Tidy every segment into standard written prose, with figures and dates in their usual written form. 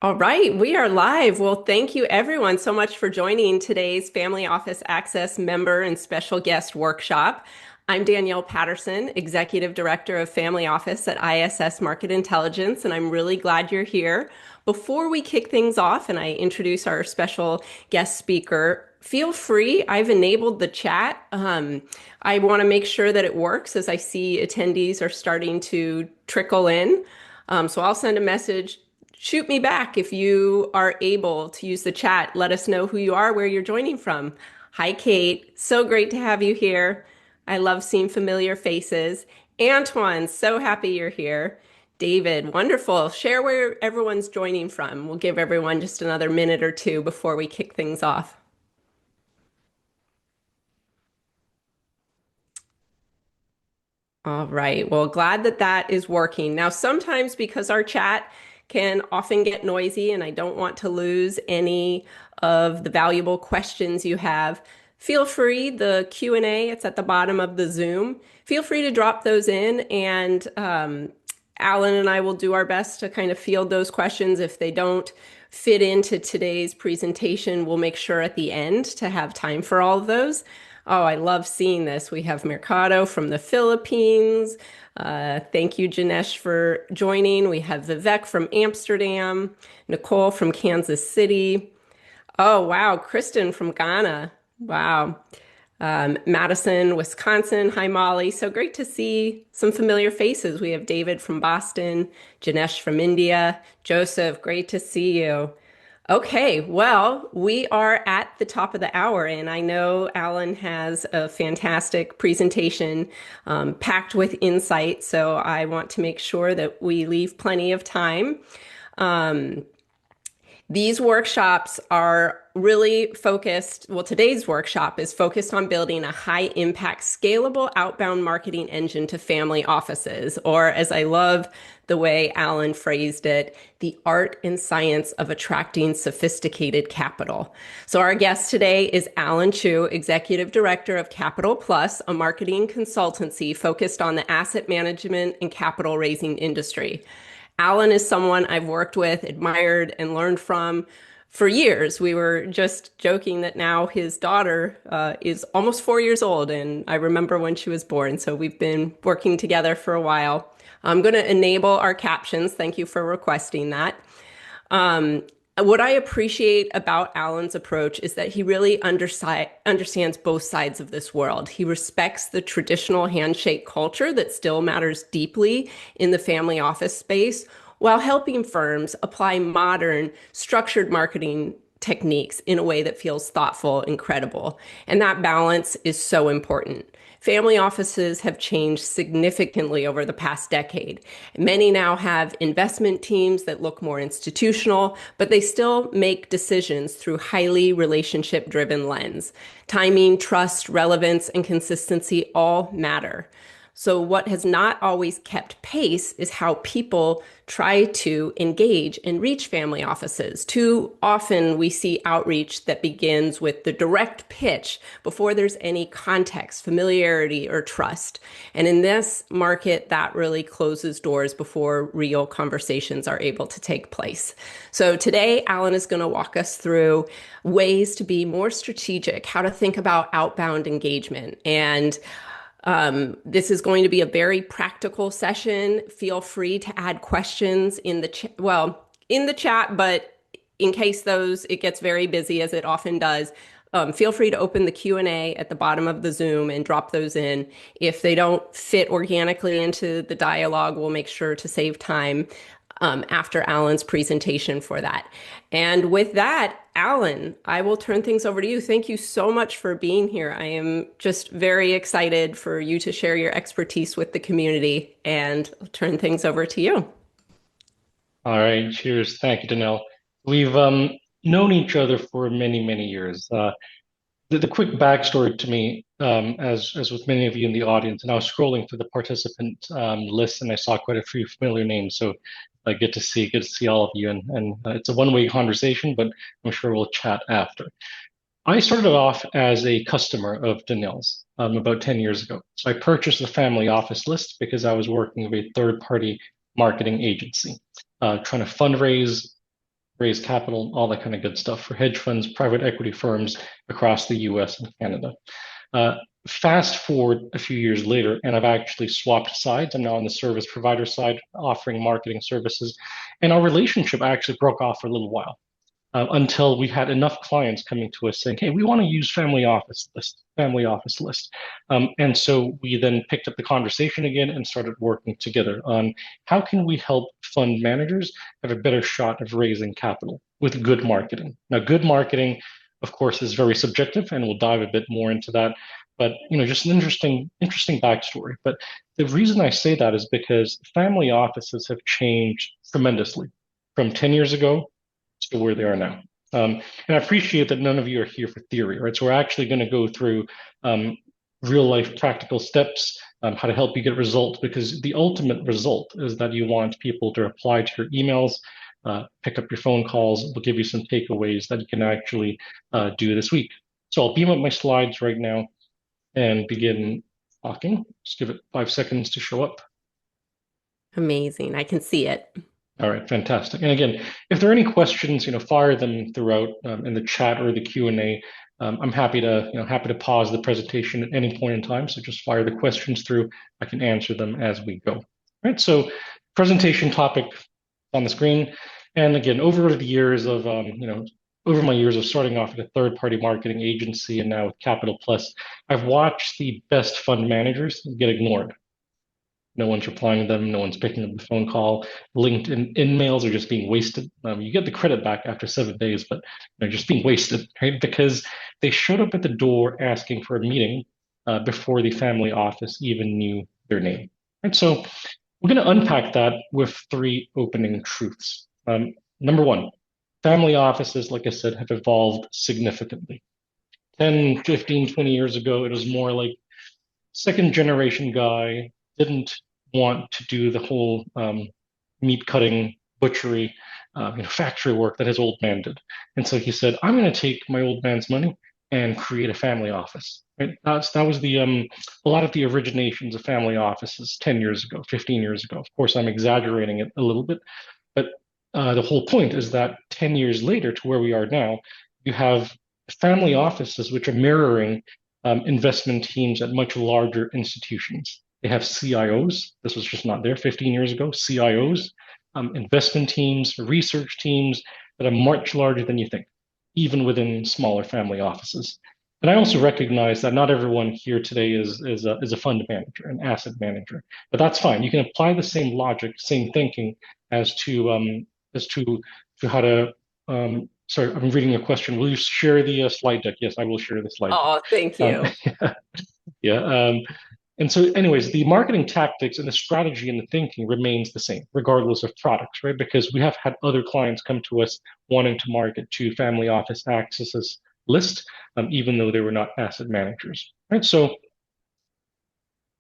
All right, we are live. Well, thank you everyone so much for joining today's Family Office Access member and special guest workshop. I'm Danielle Patterson, Executive Director of Family Office at ISS Market Intelligence, and I'm really glad you're here. Before we kick things off and I introduce our special guest speaker, feel free. I've enabled the chat. I want to make sure that it works as I see attendees are starting to trickle in. So I'll send a message. Shoot me back if you are able to use the chat. Let us know who you are, where you're joining from. Hi, Kate. So great to have you here. I love seeing familiar faces. Antoine, so happy you're here. David, wonderful. Share where everyone's joining from. We'll give everyone just another minute or two before we kick things off. All right. Well, glad that that is working. Now, sometimes because our chat can often get noisy and I don't want to lose any of the valuable questions you have, feel free, the Q&A, it's at the bottom of the Zoom. Feel free to drop those in and Alan and I will do our best to kind of field those questions. If they don't fit into today's presentation, we'll make sure at the end to have time for all of those. Oh, I love seeing this. We have Mercado from the Philippines. Thank you, Janesh, for joining. We have Vivek from Amsterdam, Nicole from Kansas City. Oh, wow. Kristen from Ghana. Wow. Madison, Wisconsin. Hi, Molly. So great to see some familiar faces. We have David from Boston, Janesh from India, Joseph. Great to see you. Okay, well, we are at the top of the hour, and I know Alan has a fantastic presentation packed with insight, so I want to make sure that we leave plenty of time. Um, these workshops are really focused. Well, today's workshop is focused on building a high impact, scalable outbound marketing engine to family offices, or as I love the way Alan phrased it, the art and science of attracting sophisticated capital. So our guest today is Alan Chu, Executive Director of Capital Plus, a marketing consultancy focused on the asset management and capital raising industry. Alan is someone I've worked with, admired, and learned from for years. We were just joking that now his daughter is almost 4 years old, and I remember when she was born. So we've been working together for a while. I'm going to enable our captions. Thank you for requesting that. Um, what I appreciate about Alan's approach is that he really understands both sides of this world. He respects the traditional handshake culture that still matters deeply in the family office space, while helping firms apply modern, structured marketing techniques in a way that feels thoughtful and credible. And that balance is so important. Family offices have changed significantly over the past decade. Many now have investment teams that look more institutional, but they still make decisions through highly relationship-driven lens. Timing, trust, relevance, and consistency all matter. So what has not always kept pace is how people try to engage and reach family offices. Too often we see outreach that begins with the direct pitch before there's any context, familiarity, or trust. And in this market, that really closes doors before real conversations are able to take place. So today, Alan is going to walk us through ways to be more strategic, how to think about outbound engagement. And this is going to be a very practical session. Feel free to add questions in the chat, in the chat, but in case it gets very busy as it often does, feel free to open the Q&A at the bottom of the Zoom and drop those in. If they don't fit organically into the dialogue, we'll make sure to save time after Alan's presentation for that. And with that, Alan, I will turn things over to you. Thank you so much for being here. I am just very excited for you to share your expertise with the community, and I'll turn things over to you. All right, cheers. Thank you, Danelle. We've known each other for many, many years. The quick backstory to me, as with many of you in the audience, and I was scrolling through the participant list, and I saw quite a few familiar names. So I get to see all of you, and it's a one-way conversation, but I'm sure we'll chat after. I started off as a customer of Danelle's about 10 years ago. So I purchased the family office list because I was working with a third-party marketing agency, trying to fundraise raise capital, all that kind of good stuff for hedge funds, private equity firms across the US and Canada. Uh, Fast forward a few years later, and I've actually swapped sides. I'm now on the service provider side, offering marketing services. And our relationship actually broke off for a little while until we had enough clients coming to us saying, "Hey, we want to use family office list." And so we then picked up the conversation again and started working together on how can we help fund managers have a better shot of raising capital with good marketing. Now, good marketing, of course, is very subjective, and we'll dive a bit more into that. But just an interesting backstory. But the reason I say that is because family offices have changed tremendously from 10 years ago to where they are now. And I appreciate that none of you are here for theory, right? So we're actually going to go through real life practical steps, how to help you get results, because the ultimate result is that you want people to reply to your emails, pick up your phone calls. We'll give you some takeaways that you can actually do this week. So I'll beam up my slides right now and begin talking. Just give it 5 seconds to show up. Amazing. I can see it. All right, fantastic. And again, if there are any questions, fire them throughout in the chat or the Q&A. I'm happy to pause the presentation at any point in time. So just fire the questions through. I can answer them as we go. All right. So presentation topic on the screen. And again, over the years of over my years of starting off at a third-party marketing agency and now with Capital Plus, I've watched the best fund managers get ignored. No one's replying to them. No one's picking up the phone call. LinkedIn in-mails are just being wasted. You get the credit back after 7 days, but they're just being wasted, right? Because they showed up at the door asking for a meeting before the family office even knew their name. Right? So we're going to unpack that with 3 opening truths. Number 1, family offices, like I said, have evolved significantly. 10, 15, 20 years ago, it was more like second generation guy didn't want to do the whole meat cutting, butchery, factory work that his old man did. And so he said, I'm going to take my old man's money and create a family office. Right? That was the a lot of the originations of family offices 10 years ago, 15 years ago. Of course, I'm exaggerating it a little bit, but the whole point is that 10 years later to where we are now, you have family offices which are mirroring investment teams at much larger institutions. They have CIOs. This was just not there 15 years ago. CIOs, investment teams, research teams that are much larger than you think, even within smaller family offices. And I also recognize that not everyone here today is a fund manager, an asset manager, but that's fine. You can apply the same logic, same thinking as to how to. Sorry, I'm reading a question. Will you share the slide deck? Yes, I will share the slide Oh, thank you. deck. Yeah. And so, anyways, the marketing tactics and the strategy and the thinking remains the same, regardless of products, right? Because we have had other clients come to us wanting to market to family office accesses list, even though they were not asset managers, right? So,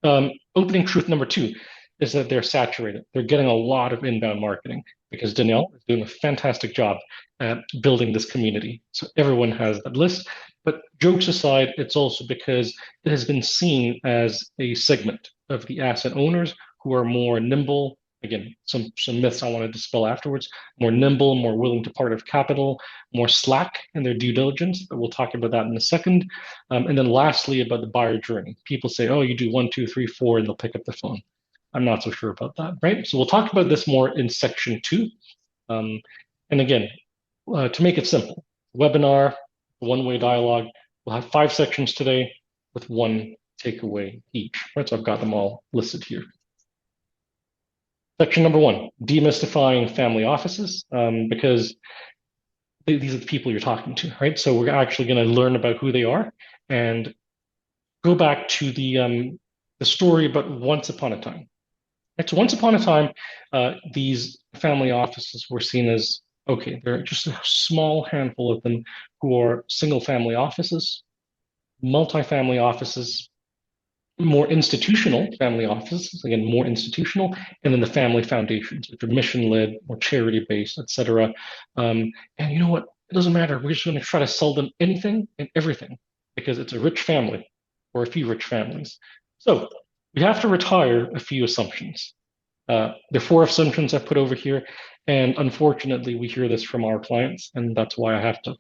opening truth number 2 is that they're saturated. They're getting a lot of inbound marketing because Danielle is doing a fantastic job at building this community. So everyone has that list. But jokes aside, it's also because it has been seen as a segment of the asset owners who are more nimble. Again, some myths I want to dispel afterwards. More nimble, more willing to part of capital, more slack in their due diligence. But we'll talk about that in a second. And then lastly, about the buyer journey. People say, oh, you do 1, 2, 3, 4, and they'll pick up the phone. I'm not so sure about that, right? So we'll talk about this more in section 2. And again, to make it simple, webinar, one-way dialogue. We'll have 5 sections today with 1 takeaway each, right? So I've got them all listed here. Section number 1, demystifying family offices, because these are the people you're talking to, right? So we're actually going to learn about who they are and go back to the story about once upon a time. Right? So once upon a time, these family offices were seen as, okay, there are just a small handful of them who are single family offices, multi-family offices, more institutional family offices, again, more institutional, and then the family foundations, which are mission-led, more charity-based, et cetera. And you know what? It doesn't matter. We're just going to try to sell them anything and everything because it's a rich family or a few rich families. So we have to retire a few assumptions. The four assumptions I put over here, and unfortunately, we hear this from our clients, and that's why I have to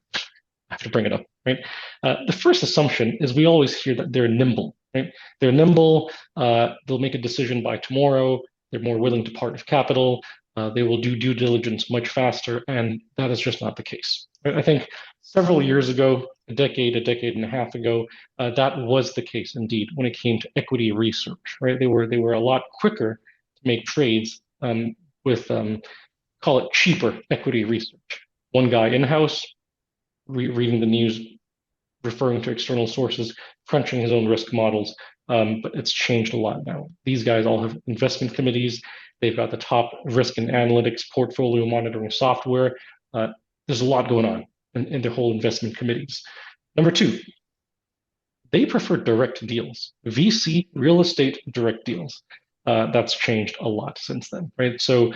bring it up, right? The first assumption is we always hear that they're nimble, right? They're nimble. They'll make a decision by tomorrow. They're more willing to part with capital. They will do due diligence much faster, and that is just not the case. I think several years ago, a decade and a half ago, that was the case indeed when it came to equity research, right? They were a lot quicker to make trades with call it cheaper equity research. One guy in-house reading the news, referring to external sources, crunching his own risk models. But it's changed a lot now. These guys all have investment committees. They've got the top risk and analytics portfolio monitoring software. There's a lot going on in their whole investment committees. Number two, they prefer direct deals, VC real estate direct deals. That's changed a lot since then, right? So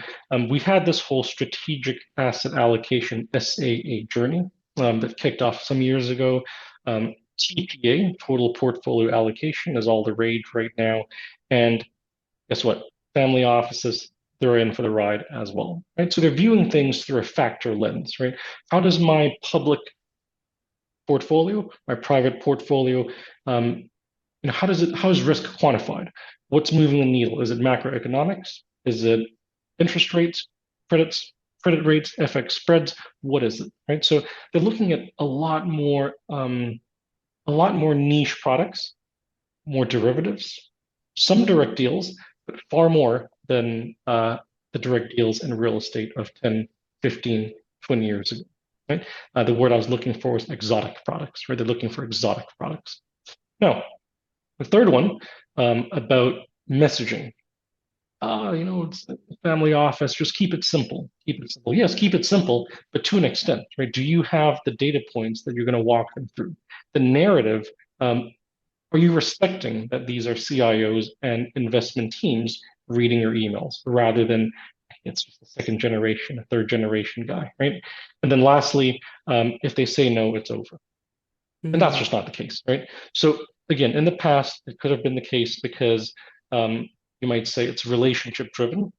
we've had this whole strategic asset allocation SAA journey that kicked off some years ago. TPA, total portfolio allocation, is all the rage right now. And guess what? Family offices, they're in for the ride as well, right? So they're viewing things through a factor lens, right? How does my public portfolio, my private portfolio, how is risk quantified? What's moving the needle? Is it macroeconomics? Is it interest rates, credits, credit rates, FX spreads? What is it? Right. So they're looking at a lot more niche products, more derivatives, some direct deals, but far more than the direct deals in real estate of 10, 15, 20 years ago. Right? The word I was looking for was exotic products, right? They're looking for exotic products. Now, the third one about messaging. It's a family office. Just keep it simple. Keep it simple. Yes, keep it simple, but to an extent, right? Do you have the data points that you're going to walk them through? The narrative. Are you respecting that these are CIOs and investment teams reading your emails rather than it's just a second generation, a third generation guy, right? And then lastly, if they say no, it's over. And that's Mm. just not the case, right? So again, in the past, it could have been the case because you might say it's relationship driven.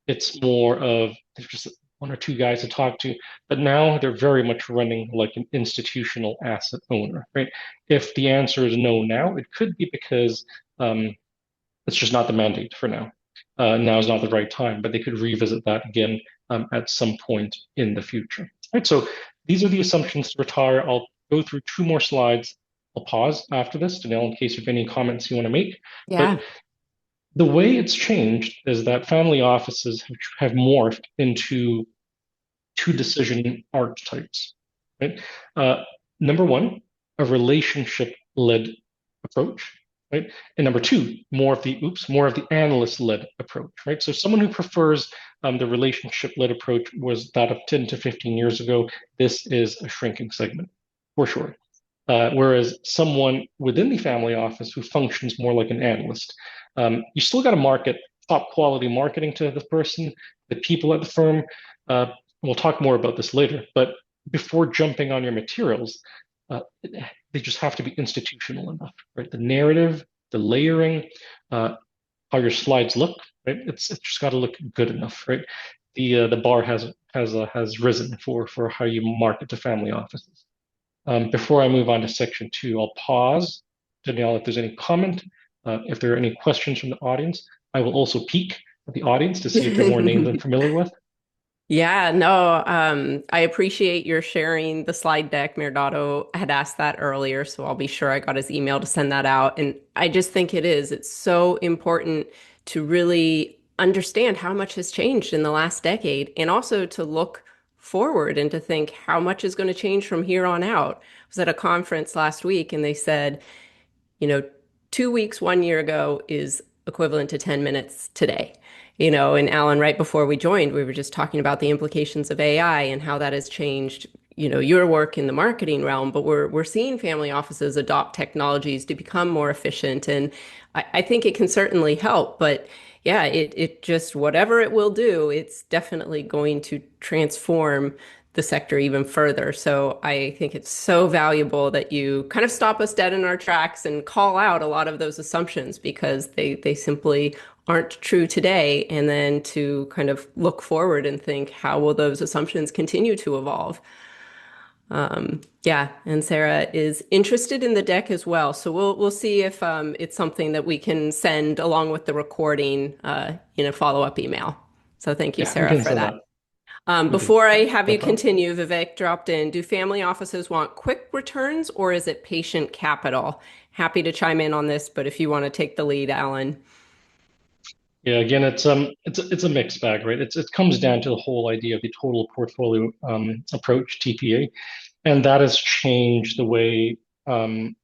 It's more of there's just one or two guys to talk to, but now they're very much running like an institutional asset owner, right? If the answer is no now, it could be because it's just not the mandate for now. Now is not the right time, but they could revisit that again at some point in the future. Right. So these are the assumptions to retire. I'll go through two more slides. I'll pause after this, Danelle, in case you have any comments you want to make. But Yeah. the way it's changed is that family offices have morphed into two decision archetypes. Right. Number one, a relationship-led approach, right? And number two, more of the analyst-led approach, right? So someone who prefers the relationship-led approach was that of 10 to 15 years ago. This is a shrinking segment for sure. Whereas someone within the family office who functions more like an analyst, you still got to market top quality marketing to the person, the people at the firm. We'll talk more about this later, but before jumping on your materials, they just have to be institutional enough, right? The narrative, the layering, how your slides look, right? It's just got to look good enough, right? The bar has risen for how you market to family offices. Before I move on to section two, I'll pause, Danielle, if there's any comment, if there are any questions from the audience. I will also peek at the audience to see if there are more names I'm familiar with. Yeah, no, I appreciate your sharing the slide deck. Merdato had asked that earlier, so I'll be sure I got his email to send that out. And I just think it's so important to really understand how much has changed in the last decade and also to look forward and to think how much is going to change from here on out. I was at a conference last week and they said, you know, 2 weeks, 1 year ago is equivalent to 10 minutes today. And Alan, right before we joined, we were just talking about the implications of AI and how that has changed, your work in the marketing realm, but we're seeing family offices adopt technologies to become more efficient. And I think it can certainly help, but yeah, it just whatever it will do, it's definitely going to transform the sector even further. So I think it's so valuable that you kind of stop us dead in our tracks and call out a lot of those assumptions because they simply aren't true today. And then to kind of look forward and think, how will those assumptions continue to evolve? Yeah, and Sarah is interested in the deck as well. So we'll see if it's something that we can send along with the recording in a follow-up email. So thank you, Yeah, we Sarah, can for send that. that. We can. Before I have No you problem. continue, Vivek dropped in. Do family offices want quick returns or is it patient capital? Happy to chime in on this, but if you want to take the lead, Alan. Yeah, again, it's a mixed bag, right? It comes down to the whole idea of the total portfolio approach, TPA, and that has changed the way a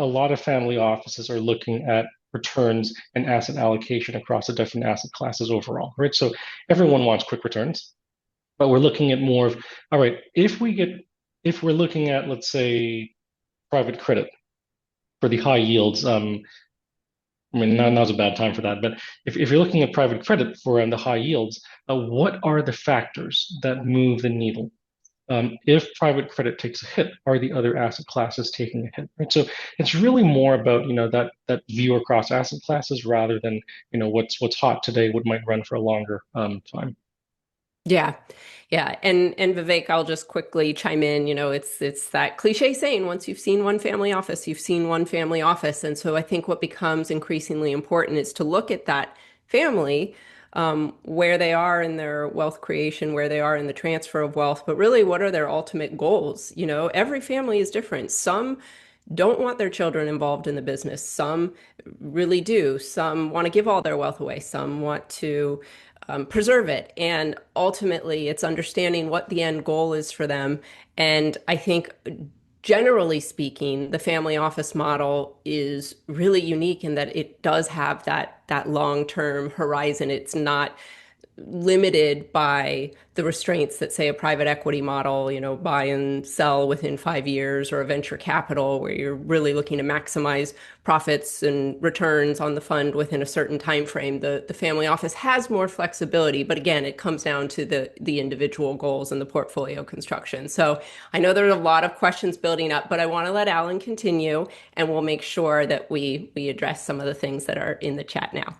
lot of family offices are looking at returns and asset allocation across the different asset classes overall, right? So everyone wants quick returns, but we're looking at more of, all right, if we're looking at, let's say, private credit for the high yields, I mean, now's a bad time for that, but if you're looking at private credit for the high yields, what are the factors that move the needle? If private credit takes a hit, are the other asset classes taking a hit? Right. So it's really more about that view across asset classes rather than what's hot today, what might run for a longer time. Yeah. Yeah. And Vivek, I'll just quickly chime in. It's that cliche saying, once you've seen one family office, you've seen one family office. And so I think what becomes increasingly important is to look at that family, where they are in their wealth creation, where they are in the transfer of wealth, but really what are their ultimate goals? Every family is different. Some don't want their children involved in the business. Some really do. Some want to give all their wealth away. Some want to preserve it. And ultimately, it's understanding what the end goal is for them. And I think, generally speaking, the family office model is really unique in that it does have that long-term horizon. It's not limited by the restraints that say a private equity model, buy and sell within 5 years, or a venture capital where you're really looking to maximize profits and returns on the fund within a certain time frame. The family office has more flexibility, but again, it comes down to the individual goals and the portfolio construction. So I know there's a lot of questions building up, but I want to let Alan continue, and we'll make sure that we address some of the things that are in the chat now.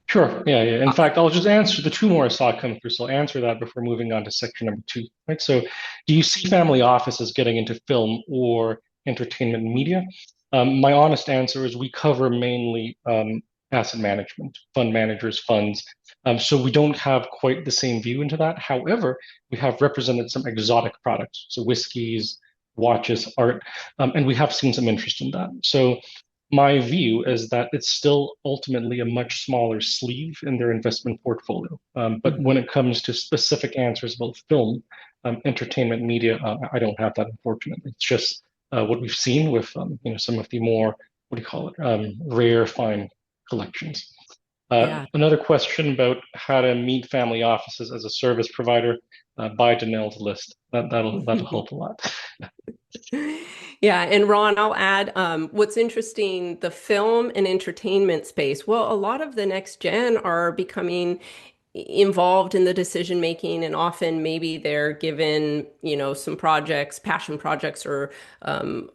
Sure. Yeah, yeah. In fact, I'll just answer the two more I saw come through. So I'll answer that before moving on to section number two. Right. So, do you see family offices getting into film or entertainment media? My honest answer is we cover mainly asset management, fund managers, funds. So we don't have quite the same view into that. However, we have represented some exotic products, so whiskeys, watches, art, and we have seen some interest in that. So my view is that it's still ultimately a much smaller sleeve in their investment portfolio. But when it comes to specific answers about film, entertainment media, I don't have that, unfortunately. It's just what we've seen with some of the more, what do you call it, rare, fine collections. Yeah. Another question about how to meet family offices as a service provider. Buy Danelle's list. That'll help a lot. Yeah, and Ron, I'll add what's interesting, the film and entertainment space. Well, a lot of the next gen are becoming involved in the decision making, and often maybe they're given some projects, passion projects, or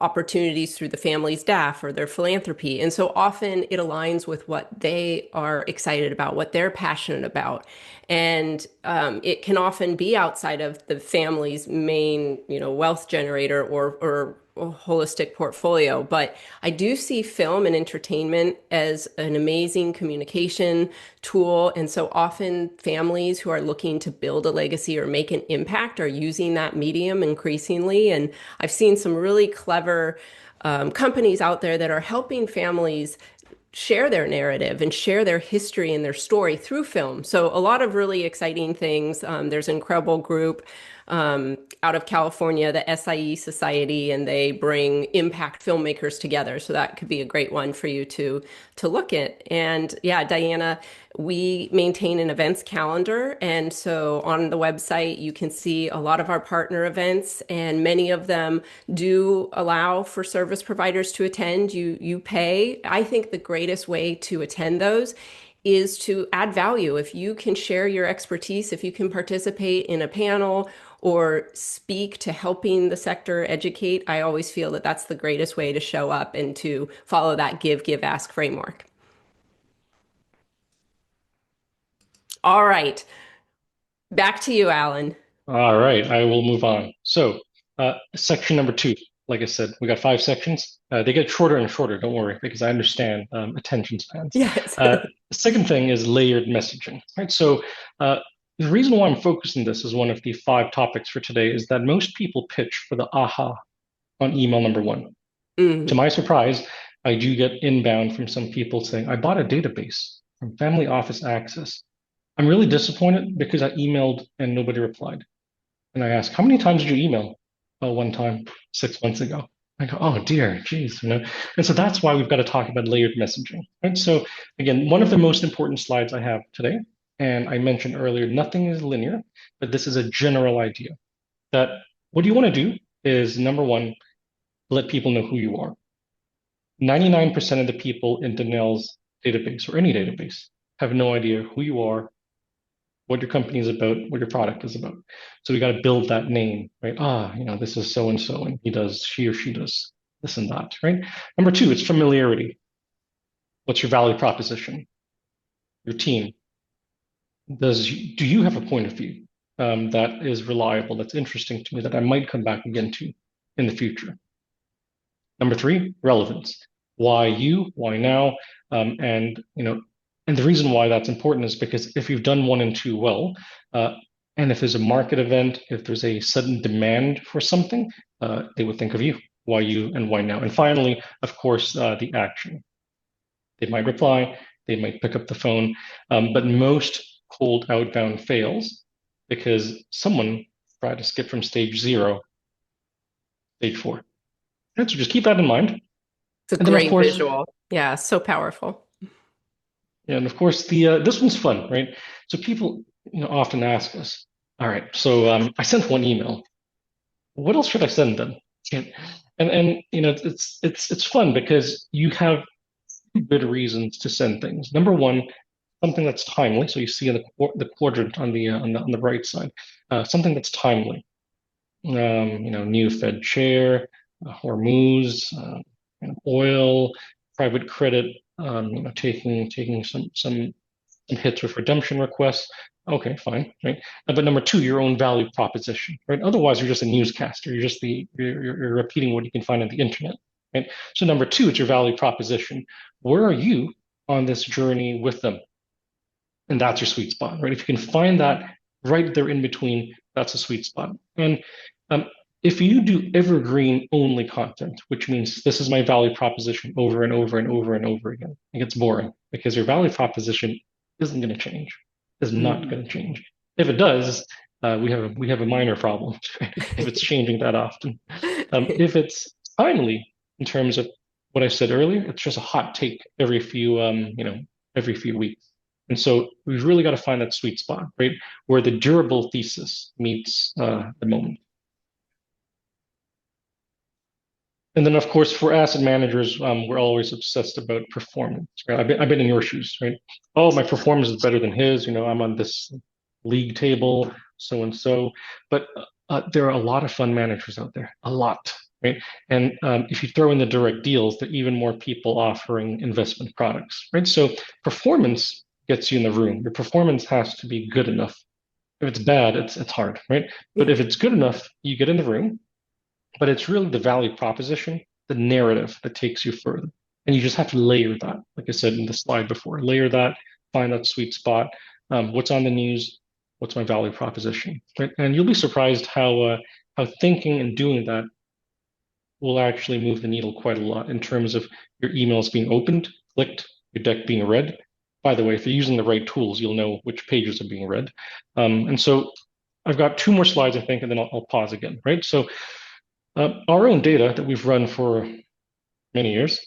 opportunities through the family staff or their philanthropy, and so often it aligns with what they are excited about, what they're passionate about, and it can often be outside of the family's main wealth generator or holistic portfolio. But I do see film and entertainment as an amazing communication tool. And so often families who are looking to build a legacy or make an impact are using that medium increasingly. And I've seen some really clever companies out there that are helping families share their narrative and share their history and their story through film. So a lot of really exciting things. There's an incredible group out of California, the SIE Society, and they bring impact filmmakers together. So that could be a great one for you to look at. And yeah, Diana, we maintain an events calendar. And so on the website, you can see a lot of our partner events, and many of them do allow for service providers to attend. You pay. I think the greatest way to attend those is to add value. If you can share your expertise, if you can participate in a panel or speak to helping the sector educate, I always feel that that's the greatest way to show up and to follow that give, give, ask framework. All right, back to you, Alan. All right, I will move on. So, section number two, like I said, we got 5 sections. They get shorter and shorter, don't worry, because I understand attention spans. Yes. The second thing is layered messaging, right? So, the reason why I'm focusing this as one of the 5 topics for today is that most people pitch for the aha on email number one. To Mm. my surprise, I do get inbound from some people saying, I bought a database from Family Office Access. I'm really disappointed because I emailed and nobody replied. And I ask, how many times did you email? Oh, one time 6 months ago. I go, oh dear, geez, you know. And so that's why we've got to talk about layered messaging, right? So again, one of the most important slides I have today, and I mentioned earlier, nothing is linear, but this is a general idea that what you want to do is number one, let people know who you are. 99% of the people in Danelle's database or any database have no idea who you are, what your company is about, what your product is about. So we got to build that name, right? Ah, you know, this is so and so, and she or she does this and that, right? Number two, it's familiarity. What's your value proposition? Your team. Do you have a point of view that is reliable, that's interesting to me, that I might come back again to in the future? Number three, relevance. Why you? Why now? And you know, and the reason why that's important is because if you've done 1 and 2 well, and if there's a market event, if there's a sudden demand for something, they would think of you. Why you and why now? And finally, of course, the action. They might reply, they might pick up the phone, but most cold outbound fails because someone tried to skip from stage 0, stage 4. And so just keep that in mind. It's a And then, of great course, visual. Yeah, so powerful. and of course, the this one's fun, right? So people, often ask us, all right, so I sent one email. What else should I send them? And it's fun because you have good reasons to send things. Number one, something that's timely. So you see in the quadrant on the right side, something that's timely. New Fed chair, Hormuz, oil, private credit, taking some hits with redemption requests. Okay, fine, right? But number two, your own value proposition, right? Otherwise, you're just a newscaster. You're repeating what you can find on the internet, right? So number two, it's your value proposition. Where are you on this journey with them? And that's your sweet spot, right? If you can find that right there in between, that's a sweet spot. And um, if you do evergreen only content, which means this is my value proposition over and over and over and over again, it gets boring because your value proposition isn't going to change, is not Mm. going to change. If it does, we have a minor problem if it's changing that often. If it's timely in terms of what I said earlier, it's just a hot take every few weeks. And so we've really got to find that sweet spot, right? Where the durable thesis meets the moment. And then, of course, for asset managers, we're always obsessed about performance. Right? I've been in your shoes, right? Oh, my performance is better than his. I'm on this league table, so and so. But there are a lot of fund managers out there, a lot, right? And if you throw in the direct deals, there are even more people offering investment products, right? So performance gets you in the room. Your performance has to be good enough. If it's bad, it's hard, right? But if it's good enough, you get in the room. But it's really the value proposition, the narrative that takes you further. And you just have to layer that, like I said in the slide before, layer that, find that sweet spot. What's on the news? What's my value proposition? Right? And you'll be surprised how thinking and doing that will actually move the needle quite a lot in terms of your emails being opened, clicked, your deck being read. By the way, if you're using the right tools, you'll know which pages are being read. And so I've got 2 more slides, I think, and then I'll pause again, right? So our own data that we've run for many years,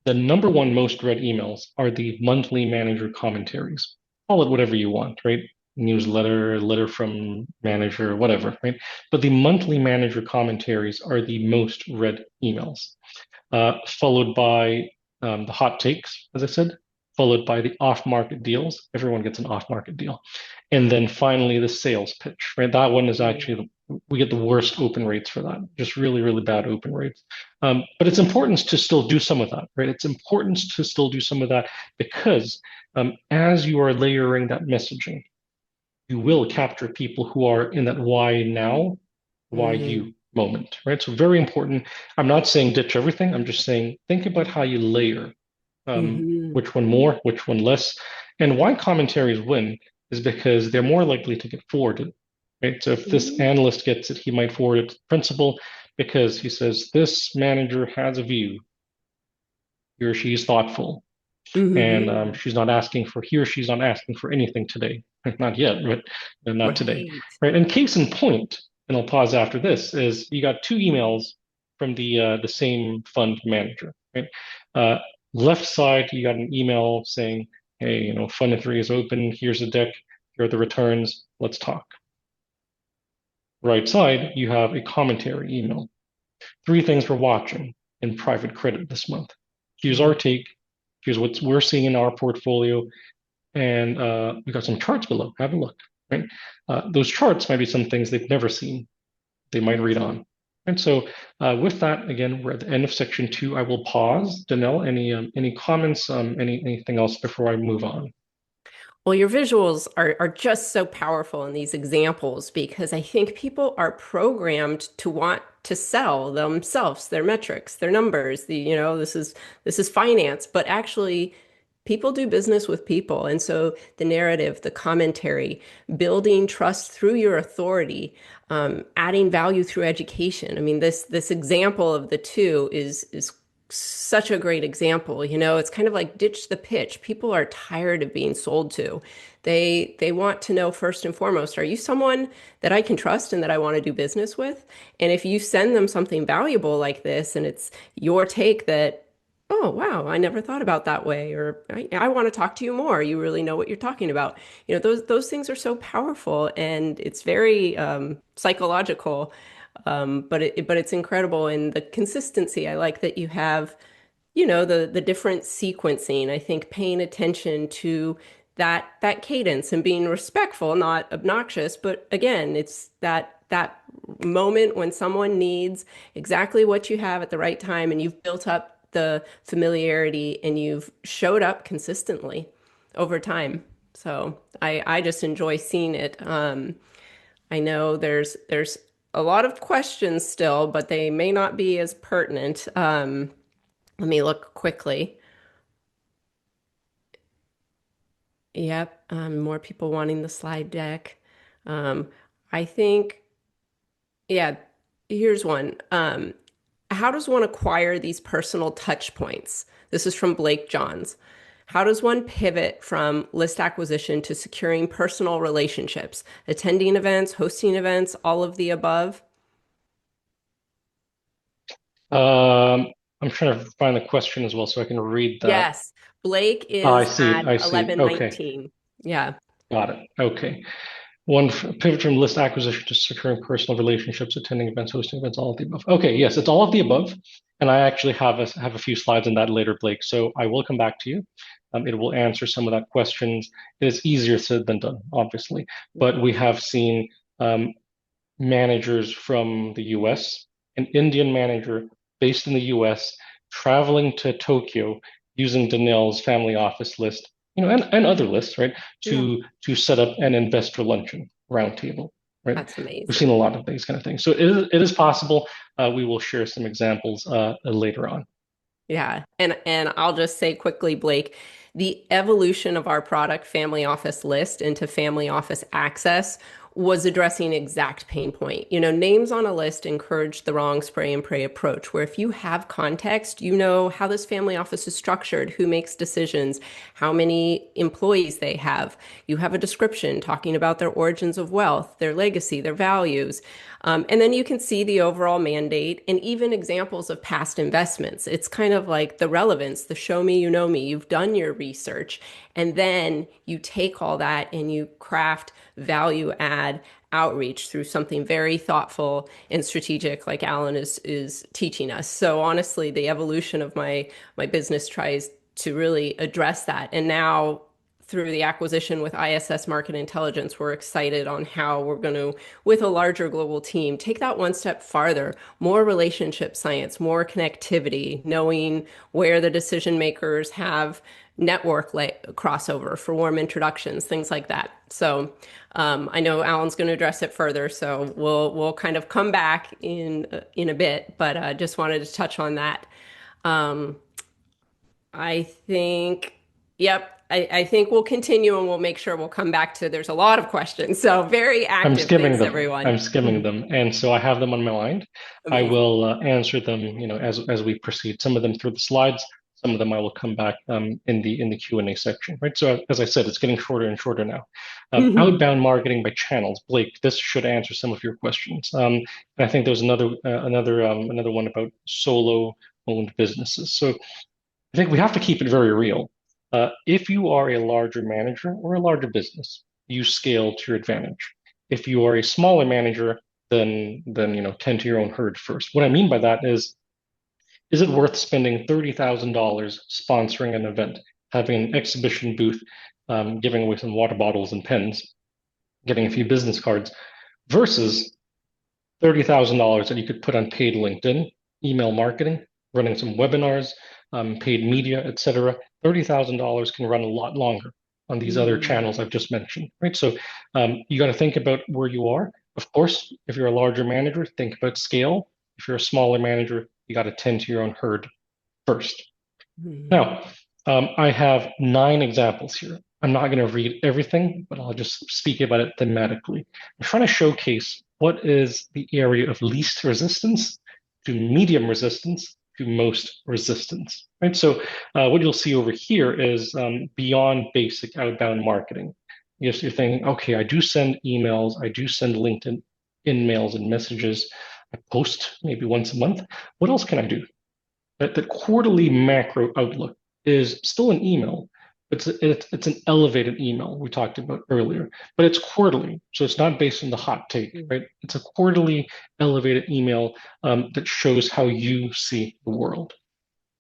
the number one most read emails are the monthly manager commentaries. Call it whatever you want, right? Newsletter, letter from manager, whatever, right? But the monthly manager commentaries are the most read emails, followed by the hot takes, as I said, followed by the off-market deals. Everyone gets an off-market deal. And then finally, the sales pitch, right? That one is actually, we get the worst open rates for that, just really, really bad open rates. But it's important to still do some of that, right? It's important to still do some of that because as you are layering that messaging, you will capture people who are in that why now, why Mm-hmm. you moment, right? So very important. I'm not saying ditch everything. I'm just saying think about how you layer, Mm-hmm. which one more, which one less. And why commentaries win is because they're more likely to get forwarded, right? So if this analyst gets it, he might forward it to the principal because he says, this manager has a view, he or she is thoughtful, and Mm-hmm. he or she's not asking for anything today. Not yet, but not today, Right. right? And case in point, and I'll pause after this, is you got two emails from the same fund manager, right? Uh, Left side, you got an email saying, hey, fund three is open. Here's the deck. Here are the returns. Let's talk. Right side, you have a commentary email. Three things we're watching in private credit this month. Here's our take. Here's what we're seeing in our portfolio. And we got some charts below. Have a look, right? Those charts might be some things they've never seen. They might read on. And so with that, again, we're at the end of section 2. I will pause. Danelle, any comments, anything else before I move on? Well, your visuals are just so powerful in these examples because I think people are programmed to want to sell themselves, their metrics, their numbers, this is finance, but actually people do business with people. And so the narrative, the commentary, building trust through your authority, adding value through education. I mean, this example of the two is such a great example. It's kind of like ditch the pitch. People are tired of being sold to. They want to know first and foremost, are you someone that I can trust and that I want to do business with? And if you send them something valuable like this and it's your take that, oh, wow, I never thought about that way, or I want to talk to you more. You really know what you're talking about. Those things are so powerful and it's very psychological. But it's incredible, and the consistency. I like that you have, the different sequencing. I think paying attention to that cadence and being respectful, not obnoxious, but again, it's that moment when someone needs exactly what you have at the right time, and you've built up the familiarity and you've showed up consistently over time. So I just enjoy seeing it. I know there's a lot of questions still, but they may not be as pertinent. Let me look quickly. Yep, more people wanting the slide deck. Um, I think, yeah, here's one. How does one acquire these personal touch points? This is from Blake Johns. How does one pivot from list acquisition to securing personal relationships, attending events, hosting events, all of the above? Um, I'm trying to find the question as well so I can read that. Yes, Blake Ah, I is see it. at I see it. Okay, 1119. Yeah, got it. Okay. One pivot from list acquisition to securing personal relationships, attending events, hosting events, all of the above. Okay, yes, it's all of the above, and I actually have a few slides on that later, Blake. So I will come back to you. It will answer some of that questions. It is easier said than done, obviously, but we have seen um, managers from the US, an Indian manager based in the US, traveling to Tokyo using Danelle's family office list, and other lists, right, yeah, to set up an investor luncheon roundtable, right? that's We've seen a amazing. lot of these kind of things. So it is possible. We will share some examples later on. Yeah. And I'll just say quickly, Blake, the evolution of our product Family Office List into Family Office Access was addressing exact pain point. Names on a list encourage the wrong spray and pray approach, where if you have context, you know how this family office is structured, who makes decisions, how many employees they have. You have a description talking about their origins of wealth, their legacy, their values. And then you can see the overall mandate and even examples of past investments. It's kind of like the relevance, the show me, you know me. You've done your research, and then you take all that and you craft value add outreach through something very thoughtful and strategic, like Alan is teaching us. So honestly, the evolution of my business tries to really address that. And now through the acquisition with ISS Market Intelligence, we're excited on how we're going to, with a larger global team, take that one step farther, more relationship science, more connectivity, knowing where the decision makers have network crossover for warm introductions, things like that. So I know Alan's going to address it further, so we'll kind of come back in a bit, but just wanted to touch on that. Um, I think, yep, I think we'll continue and we'll make sure we'll come back to, there's a lot of questions. So very I'm active. skimming Thanks, them. everyone. I'm skimming them, and so I have them on my mind. I Amazing. will answer them, as we proceed. Some of them through the slides, some of them I will come back in the Q&A section, right? So as I said, it's getting shorter and shorter now. Outbound marketing by channels, Blake. This should answer some of your questions. And I think there's another one about solo owned businesses. So I think we have to keep it very real. If you are a larger manager or a larger business, you scale to your advantage. If you are a smaller manager, then tend to your own herd first. What I mean by that is it worth spending $30,000 sponsoring an event, having an exhibition booth, giving away some water bottles and pens, getting a few business cards, versus $30,000 that you could put on paid LinkedIn, email marketing, running some webinars, paid media, etc. $30,000 can run a lot longer on these other Mhm. channels I've just mentioned, right? So you got to think about where you are. Of course, if you're a larger manager, think about scale. If you're a smaller manager, you got to tend to your own herd first. Mhm. Now, I have 9 examples here. I'm not going to read everything, but I'll just speak about it thematically. I'm trying to showcase what is the area of least resistance to medium resistance to most resistance, right? So what you'll see over here is beyond basic outbound marketing. Yes, you're thinking, okay, I do send emails, I do send LinkedIn in mails and messages, I post maybe once a month. What else can I do? That the quarterly macro outlook is still an email. It's an elevated email we talked about earlier, but it's quarterly, so it's not based on the hot take, right? It's a quarterly elevated email that shows how you see the world.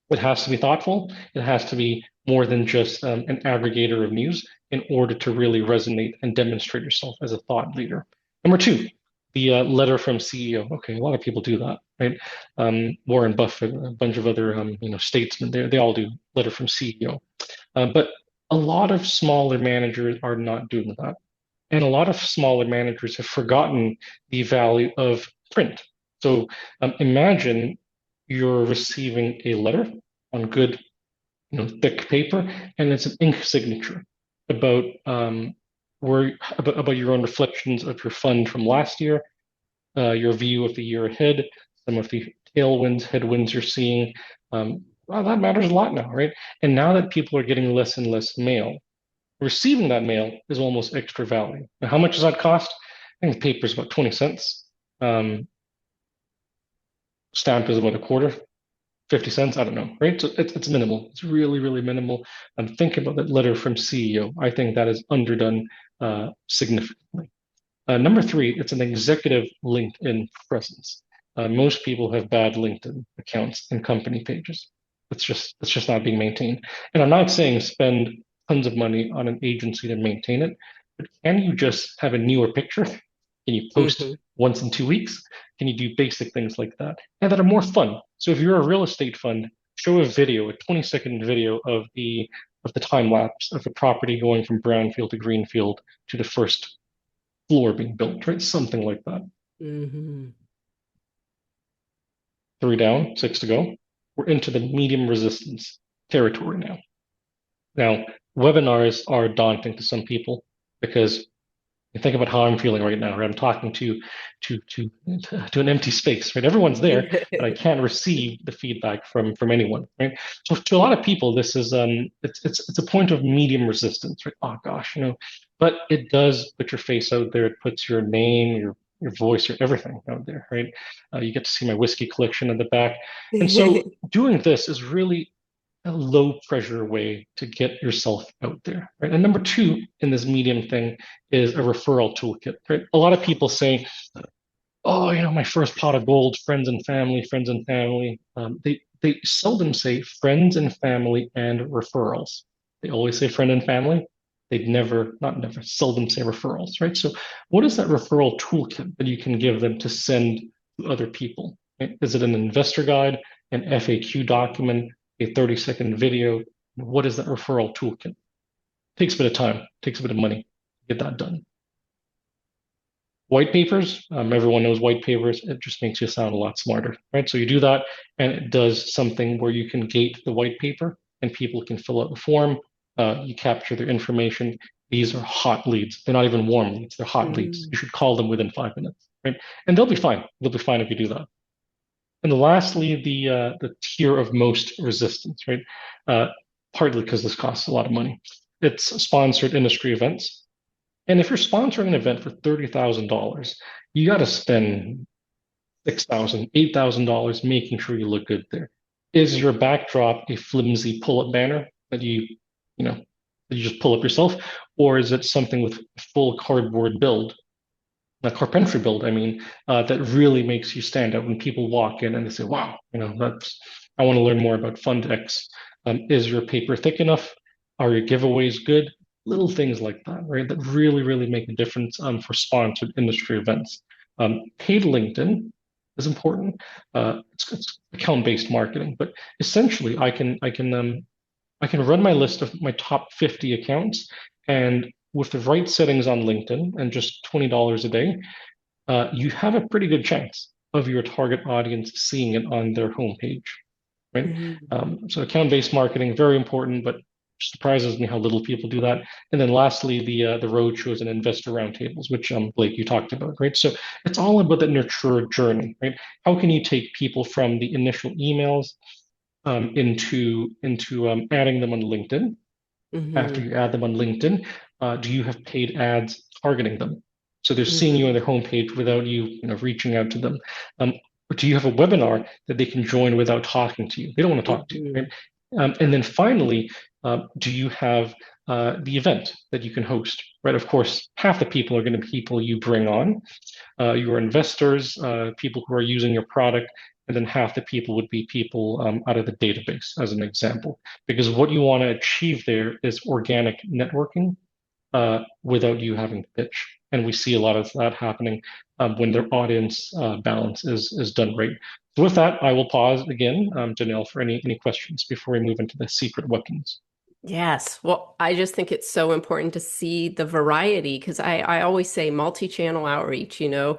It has to be thoughtful. It has to be more than just an aggregator of news in order to really resonate and demonstrate yourself as a thought leader. Number two, the letter from CEO. Okay, a lot of people do that, right? Warren Buffett, a bunch of other statesmen, they all do letter from CEO. But a lot of smaller managers are not doing that, and a lot of smaller managers have forgotten the value of print. So imagine you're receiving a letter on good, thick paper, and it's an ink signature about about your own reflections of your fund from last year, your view of the year ahead, some of the tailwinds, headwinds you're seeing. Well, that matters a lot now, right? And now that people are getting less and less mail, receiving that mail is almost extra value. Now, how much does that cost? I think the paper is about 20 cents. Um, Stamp is about a quarter. 50 cents, I don't know, right? So it's minimal. It's really, really minimal. And think about that letter from CEO. I think that is underdone significantly. Number three, it's an executive LinkedIn presence. Most people have bad LinkedIn accounts and company pages. It's just not being maintained. And I'm not saying spend tons of money on an agency to maintain it, but can you just have a newer picture? Can you post Mhm. once in 2 weeks? Can you do basic things like that? And that are more fun. So if you're a real estate fund, show a video, a 20-second video of the time lapse of the property going from brownfield to greenfield to the first floor being built, right? Something like that. Mhm. 3 down, 6 to go. We're into the medium resistance territory now. Now, webinars are daunting to some people because you think about how I'm feeling right now, right? I'm talking to to to an empty space, right? Everyone's there, but I can't receive the feedback from anyone, right? So to a lot of people, this is it's a point of medium resistance, right? Oh gosh, but it does put your face out there. It puts your name, your voice, your everything out there, right? You get to see my whiskey collection in the back, and so doing this is really a low pressure way to get yourself out there, right? And number two in this medium thing is a referral toolkit, right? A lot of people say, oh, my first pot of gold, friends and family. they seldom say friends and family and referrals. They always say friend and family. They'd never, not never, seldom say referrals, right? So what is that referral toolkit that you can give them to send to other people? Right? Is it an investor guide, an FAQ document, a 30-second video? What is that referral toolkit? Takes a bit of time, takes a bit of money to get that done. White papers, everyone knows white papers. It just makes you sound a lot smarter, right? So you do that, and it does something where you can gate the white paper, and people can fill out the form. You capture their information. These are hot leads. They're not even warm leads. They're hot leads. Mm. You should call them within 5 minutes, right? And they'll be fine. They'll be fine if you do that. And lastly, the tier of most resistance, right? Uh, Partly because this costs a lot of money. It's sponsored industry events. And if you're sponsoring an event for $30,000, you got to spend $6,000, $8,000 making sure you look good there. Is your backdrop a flimsy pull-up banner that you that you just pull up yourself, or is it something with full cardboard build, a carpentry build? I mean, that really makes you stand out when people walk in and they say, "Wow, that's I want to learn more about Fund X." Is your paper thick enough? Are your giveaways good? Little things like that, right? That really, really make a difference for sponsored industry events. Paid LinkedIn is important. It's account-based marketing, but essentially, I can run my list of my top 50 accounts, and with the right settings on LinkedIn and just $20 a day, you have a pretty good chance of your target audience seeing it on their homepage, right? Mm. So account-based marketing, very important, but surprises me how little people do that. And then lastly, the road shows and investor roundtables, which Blake, you talked about, right? So it's all about the nurture journey, right? How can you take people from the initial emails into adding them on LinkedIn? After Mhm. you add them on LinkedIn, do you have paid ads targeting them? So they're seeing you on Mhm. their homepage without you reaching out to them. Or do you have a webinar that they can join without talking to you? They don't want to talk to you, right? Mhm. And then finally, do you have the event that you can host, right? Of course, half the people are going to be people you bring on, your investors, people who are using your product, and then half the people would be people out of the database, as an example. Because what you want to achieve there is organic networking without you having to pitch. And we see a lot of that happening when their audience balance is done right. So with that, I will pause again, Janelle, for any questions before we move into the secret weapons. Yes. Well, I just think it's so important to see the variety because I always say multi-channel outreach, you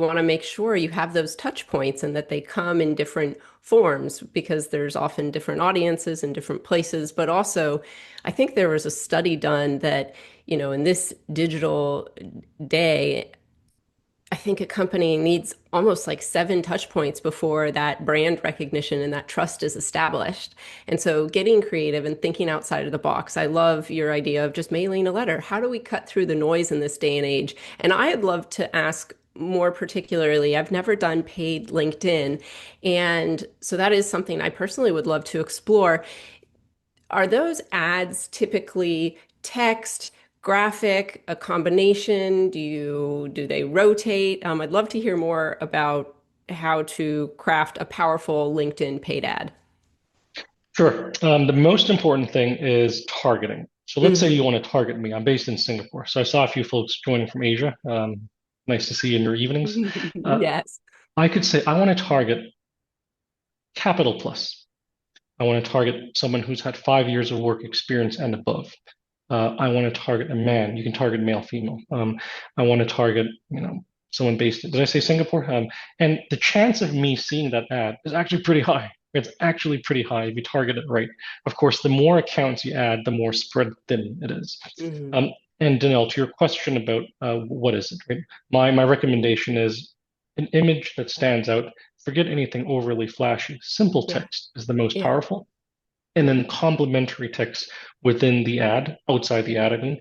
want to make sure you have those touch points and that they come in different forms because there's often different audiences in different places. But also, I think there was a study done that, in this digital day, I think a company needs almost like 7 touch points before that brand recognition and that trust is established. And so getting creative and thinking outside of the box. I love your idea of just mailing a letter. How do we cut through the noise in this day and age? And I'd love to ask more particularly, I've never done paid LinkedIn. And so that is something I personally would love to explore. Are those ads typically text, graphic, a combination? Do they rotate? I'd love to hear more about how to craft a powerful LinkedIn paid ad. Sure. The most important thing is targeting. So let's say you Mhm. want to target me. I'm based in Singapore. So I saw a few folks joining from Asia. Nice to see you in your evenings. Uh, Yes. I could say I want to target capital plus. I want to target someone who's had 5 years of work experience and above. I want to target a man. You can target male, female. I want to target, someone based. Did I say Singapore? And the chance of me seeing that ad is actually pretty high. It's actually pretty high if you target it right. Of course, the more accounts you add, the more spread thin it is. Mhm. Um, and Danelle, to your question about what is it, right? My recommendation is an image that stands out. Forget anything overly flashy. Simple Yeah. text is the most Yeah. powerful, and then complementary text within the ad, outside the ad, I mean,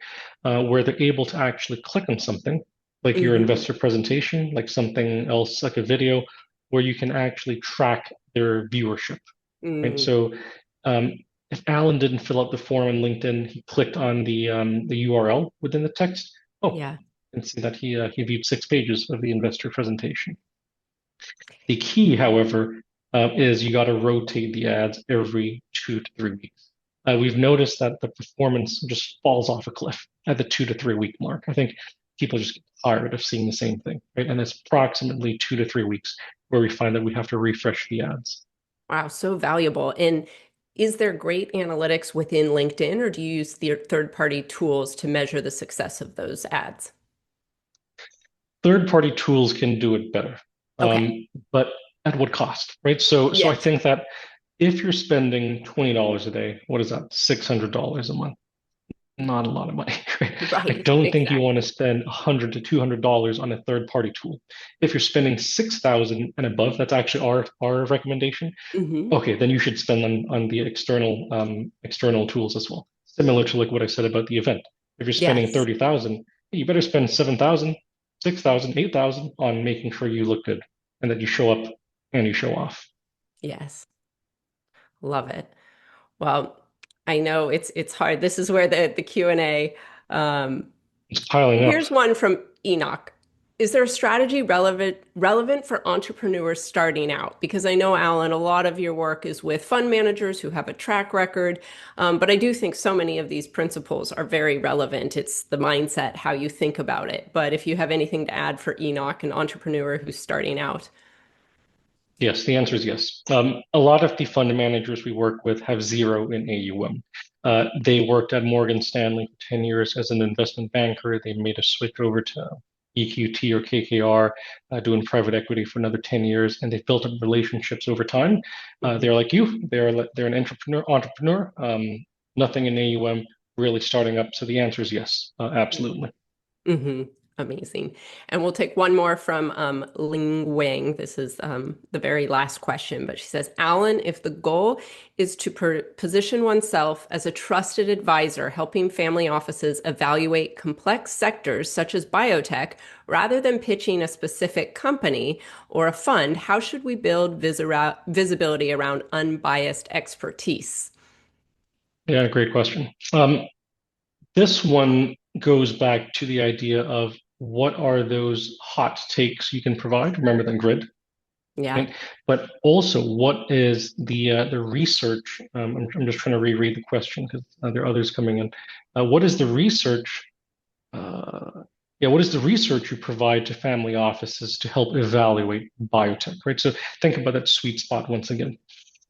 where they're able to actually click on something like your Mhm. investor presentation, like something else, like a video, where you can actually track their viewership, right? Mhm. So um, if Alan didn't fill out the form on LinkedIn, he clicked on the URL within the text. Oh, Yeah. and see that he viewed 6 pages of the investor presentation. The key, however, is you got to rotate the ads every 2 to 3 weeks. We've noticed that the performance just falls off a cliff at the 2 to 3 week mark. I think people just get tired of seeing the same thing, right? And it's approximately 2 to 3 weeks where we find that we have to refresh the ads. Wow, so valuable. And is there great analytics within LinkedIn, or do you use the third-party tools to measure the success of those ads? Third-party tools can do it better, Okay. but at what cost, right? So I Yes. think that if you're spending $20 a day, what is that? $600 a month. Not a lot of money. Right? I Right. don't think you Exactly. want to spend $100 to $200 on a third-party tool. If you're spending 6,000 and above, that's actually our recommendation. Hmm. Okay, then you should spend on the external tools as well. Similar to like what I said about the event. If you're spending Yes. 30,000, you better spend 7,000, 6,000, 8,000 on making sure you look good and that you show up and you show off. Yes. Love it. Well, I know it's hard. This is where the Q&A. Um, It's piling up. Here's one from Enoch. Is there a strategy relevant for entrepreneurs starting out? Because I know, Alan, a lot of your work is with fund managers who have a track record, but I do think so many of these principles are very relevant. It's the mindset, how you think about it. But if you have anything to add for Enoch, an entrepreneur who's starting out. Yes, the answer is yes. A lot of the fund managers we work with have zero in AUM. They worked at Morgan Stanley for 10 years as an investment banker. They made a switch over to EQT or KKR, doing private equity for another 10 years, and they've built up relationships over time. Mhm. They're like you, they're an entrepreneur, nothing in AUM, really starting up. So the answer is yes, absolutely. Hmm. Amazing. And we'll take one more from Ling Wang. This is the very last question, but she says, Alan, if the goal is to position oneself as a trusted advisor, helping family offices evaluate complex sectors such as biotech, rather than pitching a specific company or a fund, how should we build visibility around unbiased expertise? Yeah, great question. This one goes back to the idea of what are those hot takes you can provide? Remember the grid, Yeah. right? But also, what is the research? I'm just trying to reread the question because there are others coming in. What is the research? Uh, yeah, what is the research you provide to family offices to help evaluate biotech, right? So think about that sweet spot once again.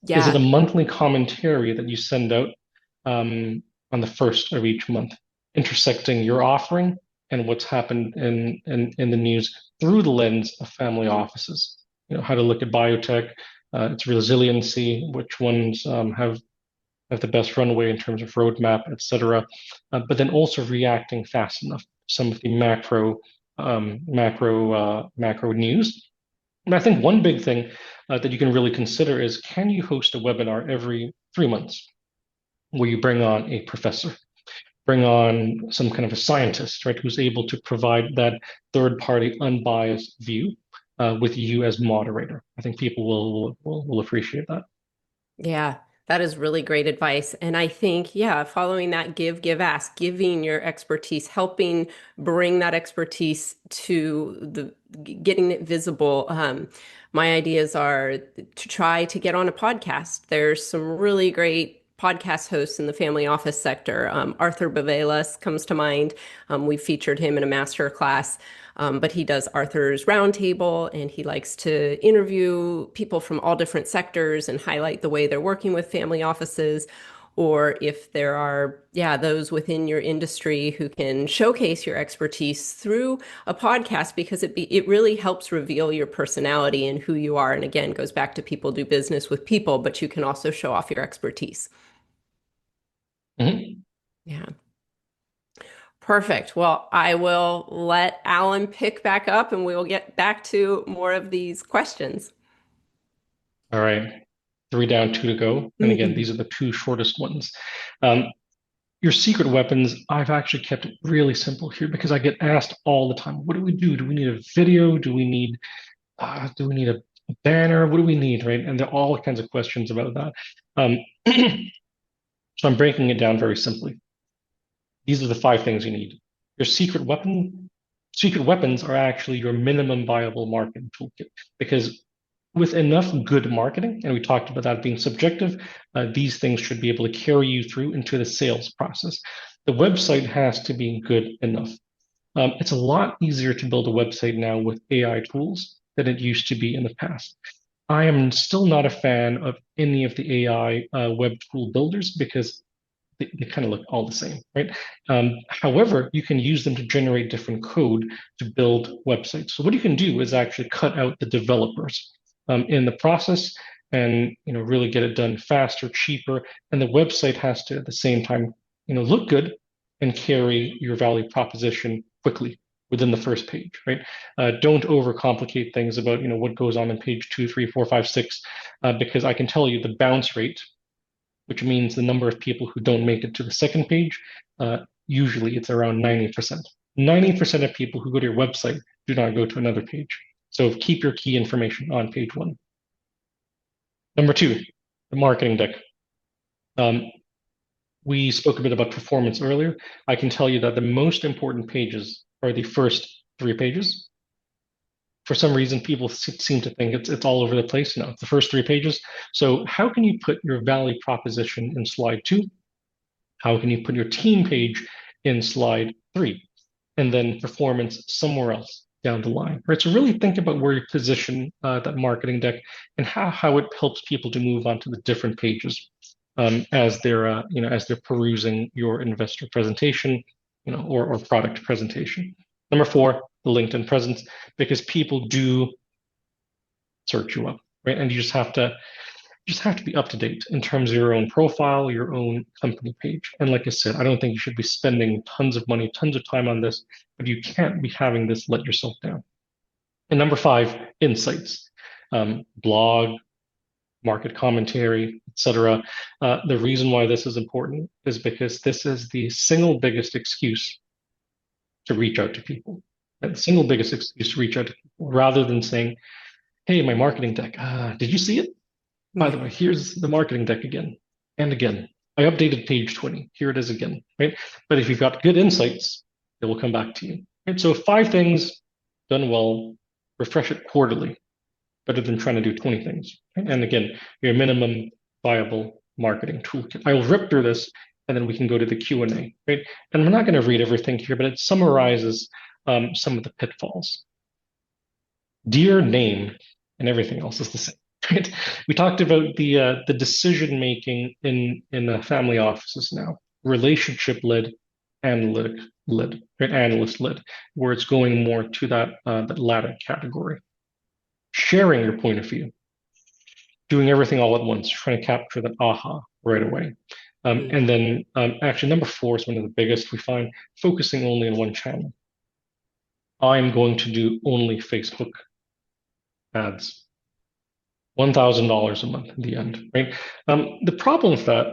Is it a Yeah. monthly commentary that you send out on the first of each month, intersecting your offering and what's happened in the news through the lens of family offices? You know, how to look at biotech, its resiliency, which ones have the best runway in terms of roadmap, et cetera. But then also reacting fast enough to some of the macro news. And I think one big thing that you can really consider is, can you host a webinar every 3 months where you bring on a professor, bring on some kind of a scientist, right, who's able to provide that third party unbiased view with you as moderator? I think people will appreciate that. Yeah, that is really great advice. And I think, yeah, following that give, ask, giving your expertise, helping bring that expertise to getting it visible. My ideas are to try to get on a podcast. There's some really great podcast hosts in the family office sector. Arthur Bavelas comes to mind. We featured him in a master class. But he does Arthur's Roundtable and he likes to interview people from all different sectors and highlight the way they're working with family offices. Or if there are, yeah, those within your industry who can showcase your expertise through a podcast because it really helps reveal your personality and who you are. And again, goes back to people do business with people, but you can also show off your expertise. Mhm. Yeah. Perfect. Well, I will let Alan pick back up and we will get back to more of these questions. All right, three down, two to go. And again, these are the two shortest ones. Um, your secret weapons, I've actually kept it really simple here because I get asked all the time, what do we do? Do we need a video? Do we need a banner? What do we need, right? And there are all kinds of questions about that. Um, so I'm breaking it down very simply. These are the five things you need. Your secret weapons are actually your minimum viable marketing toolkit because with enough good marketing, and we talked about that being subjective, these things should be able to carry you through into the sales process. The website has to be good enough. It's a lot easier to build a website now with AI tools than it used to be in the past. I am still not a fan of any of the AI web tool builders because they kind of look all the same, right? However, you can use them to generate different code to build websites. So what you can do is actually cut out the developers in the process and really get it done faster, cheaper, and the website has to at the same time look good and carry your value proposition quickly within the first page, right? Don't overcomplicate things about what goes on in page 2, 3, 4, 5, 6, because I can tell you the bounce rate, which means the number of people who don't make it to the second page, usually it's around 90%. 90% of people who go to your website do not go to another page. So keep your key information on page 1. Number 2, the marketing deck. We spoke a bit about performance earlier. I can tell you that the most important pages are the first 3 pages. For some reason, people seem to think it's all over the place. No, it's the first 3 pages. So how can you put your value proposition in slide 2? How can you put your team page in slide 3? And then performance somewhere else down the line, right? So really think about where you position that marketing deck and how it helps people to move on to the different pages as they're perusing your investor presentation, or product presentation. Number 4, the LinkedIn presence, because people do search you up, right? And you just have to be up to date in terms of your own profile, your own company page. And like I said, I don't think you should be spending tons of money, tons of time on this, but you can't be having this let yourself down. And number 5, insights, blog, market commentary, etc. The reason why this is important is because this is the single biggest excuse to reach out to people. And the single biggest excuse to reach out to people, rather than saying, hey, my marketing deck, did you see it? By the way, here's the marketing deck again and again. I updated page 20. Here it is again, right? But if you've got good insights, it will come back to you. Right? So 5 things done well, refresh it quarterly, better than trying to do 20 things. Right? And again, your minimum viable marketing toolkit. I will rip through this and then we can go to the Q&A, right? And I'm not going to read everything here, but it summarizes some of the pitfalls. Dear name and everything else is the same. Right? We talked about the decision making in family offices now, relationship led, analytic led, right? Analyst led, where it's going more to that latter category. Sharing your point of view, doing everything all at once, trying to capture that aha right away. And then actually number 4 is one of the biggest we find, focusing only on one channel. I'm going to do only Facebook ads. $1,000 a month in the end, right? The problem with that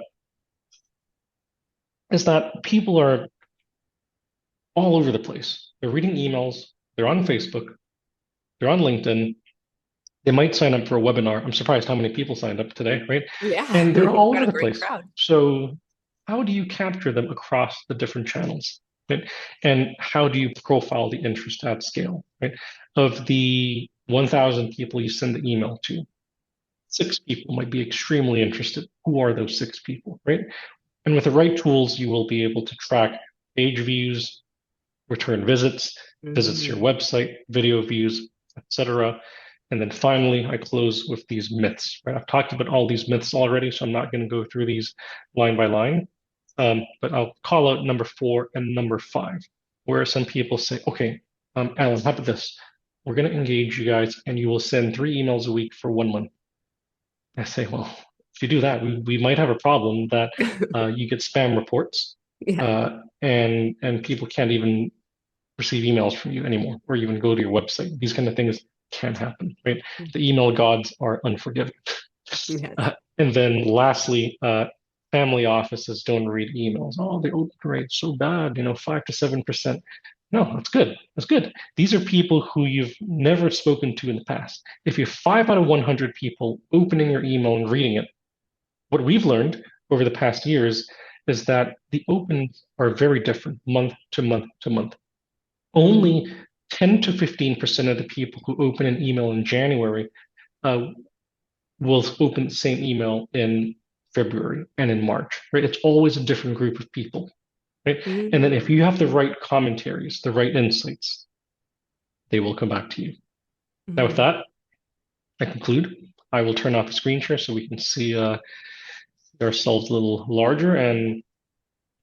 is that people are all over the place. They're reading emails, they're on Facebook, they're on LinkedIn. They might sign up for a webinar. I'm surprised how many people signed up today, right? Yeah, And they're we've all got over a the great place. crowd. So how do you capture them across the different channels, right? And how do you profile the interest at scale, right? Of the 1,000 people you send the email to, 6 people might be extremely interested. Who are those 6 people, right? And with the right tools, you will be able to track page views, return visits, visits to your website, video views, etc. And then finally, I close with these myths, right? I've talked about all these myths already, so I'm not going to go through these line by line. But I'll call out number 4 and number 5, where some people say, okay, Alan, how about this? We're going to engage you guys and you will send 3 emails a week for 1 month. I say, well, if you do that, we might have a problem that you get spam reports, Yeah. and people can't even receive emails from you anymore, or even go to your website. These kind of things can happen, right? The email gods are unforgiving. Yes. And then lastly, family offices don't read emails. Oh, the open rate's so bad, 5 to 7%. No, that's good. That's good. These are people who you've never spoken to in the past. If you have 5 out of 100 people opening your email and reading it, what we've learned over the past years is that the opens are very different month to month to month. Only 10 to 15% of the people who open an email in January uh, will open the same email in February and in March, right? It's always a different group of people, right? And then if Mm-hmm. you have the right commentaries, the right insights, they will come back to you. Now, with that, I conclude. I will turn off the screen share so we can see ourselves a little larger. And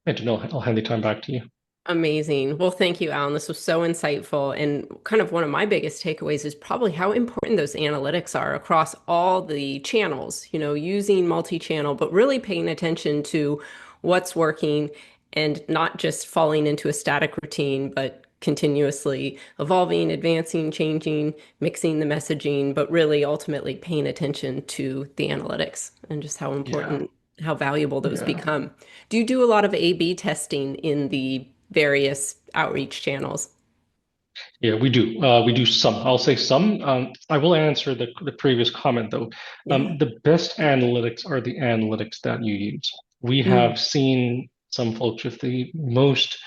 I don't know, I'll hand the time back to you. Amazing. Well, thank you, Alan. This was so insightful. And kind of one of my biggest takeaways is probably how important those analytics are across all the channels, using multi-channel, but really paying attention to what's working and not just falling into a static routine, but continuously evolving, advancing, changing, mixing the messaging, but really ultimately paying attention to the analytics and just how Yeah, important, how valuable those yeah. become. Do you do a lot of A/B testing in the various outreach channels? Yeah, we do. We do some. I'll say some. I will answer the previous comment though. Yeah. The best analytics are the analytics that you use. We Mm, have seen some folks with the most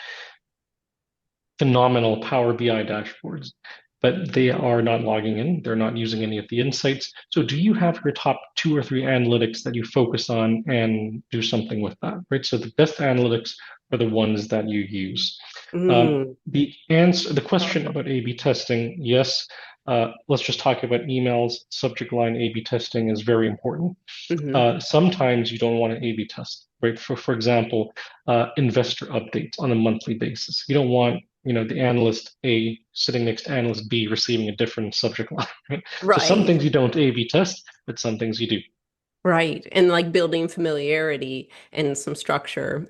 phenomenal Power BI dashboards, but they are not logging in. They're not using any of the insights. So, do you have your top two or three analytics that you focus on and do something with that, right? So, the best analytics are the ones that you use. mm, The question about A/B testing, yes. Let's just talk about emails. Subject line A/B testing is very important. hmm. Sometimes you don't want to A/B test, right? For example, investor updates on a monthly basis. You don't want the analyst A sitting next to analyst B receiving a different subject line, right? So some Right. things you don't A/B test, but some things you do. Right. And like building familiarity and some structure.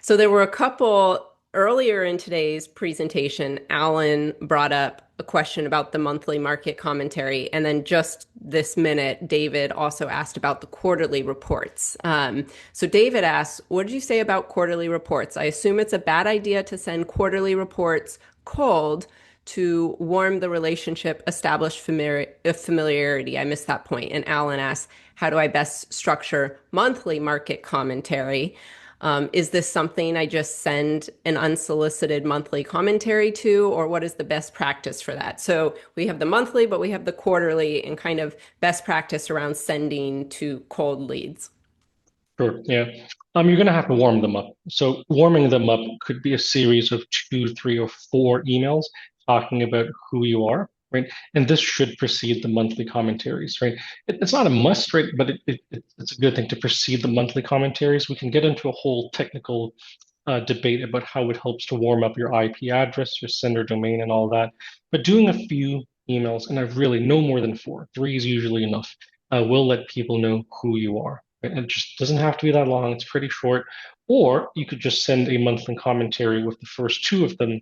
So there were a couple earlier in today's presentation, Alan brought up a question about the monthly market commentary. And then just this minute, David also asked about the quarterly reports. So David asked, what did you say about quarterly reports? I assume it's a bad idea to send quarterly reports cold to warm the relationship, establish familiarity. I missed that point. And Alan asked, how do I best structure monthly market commentary? Is this something I just send an unsolicited monthly commentary to, or what is the best practice for that? So we have the monthly, but we have the quarterly and kind of best practice around sending to cold leads. Sure. Yeah. You're going to have to warm them up. So warming them up could be a series of two, three, or four emails talking about who you are, right? And this should precede the monthly commentaries, right? It's not a must, right? But it's a good thing to precede the monthly commentaries. We can get into a whole technical debate about how it helps to warm up your IP address, your sender domain, and all that. But doing a few emails, and I've really no more than four, three is usually enough, will let people know who you are. And it just doesn't have to be that long. It's pretty short. Or you could just send a monthly commentary with the first two of them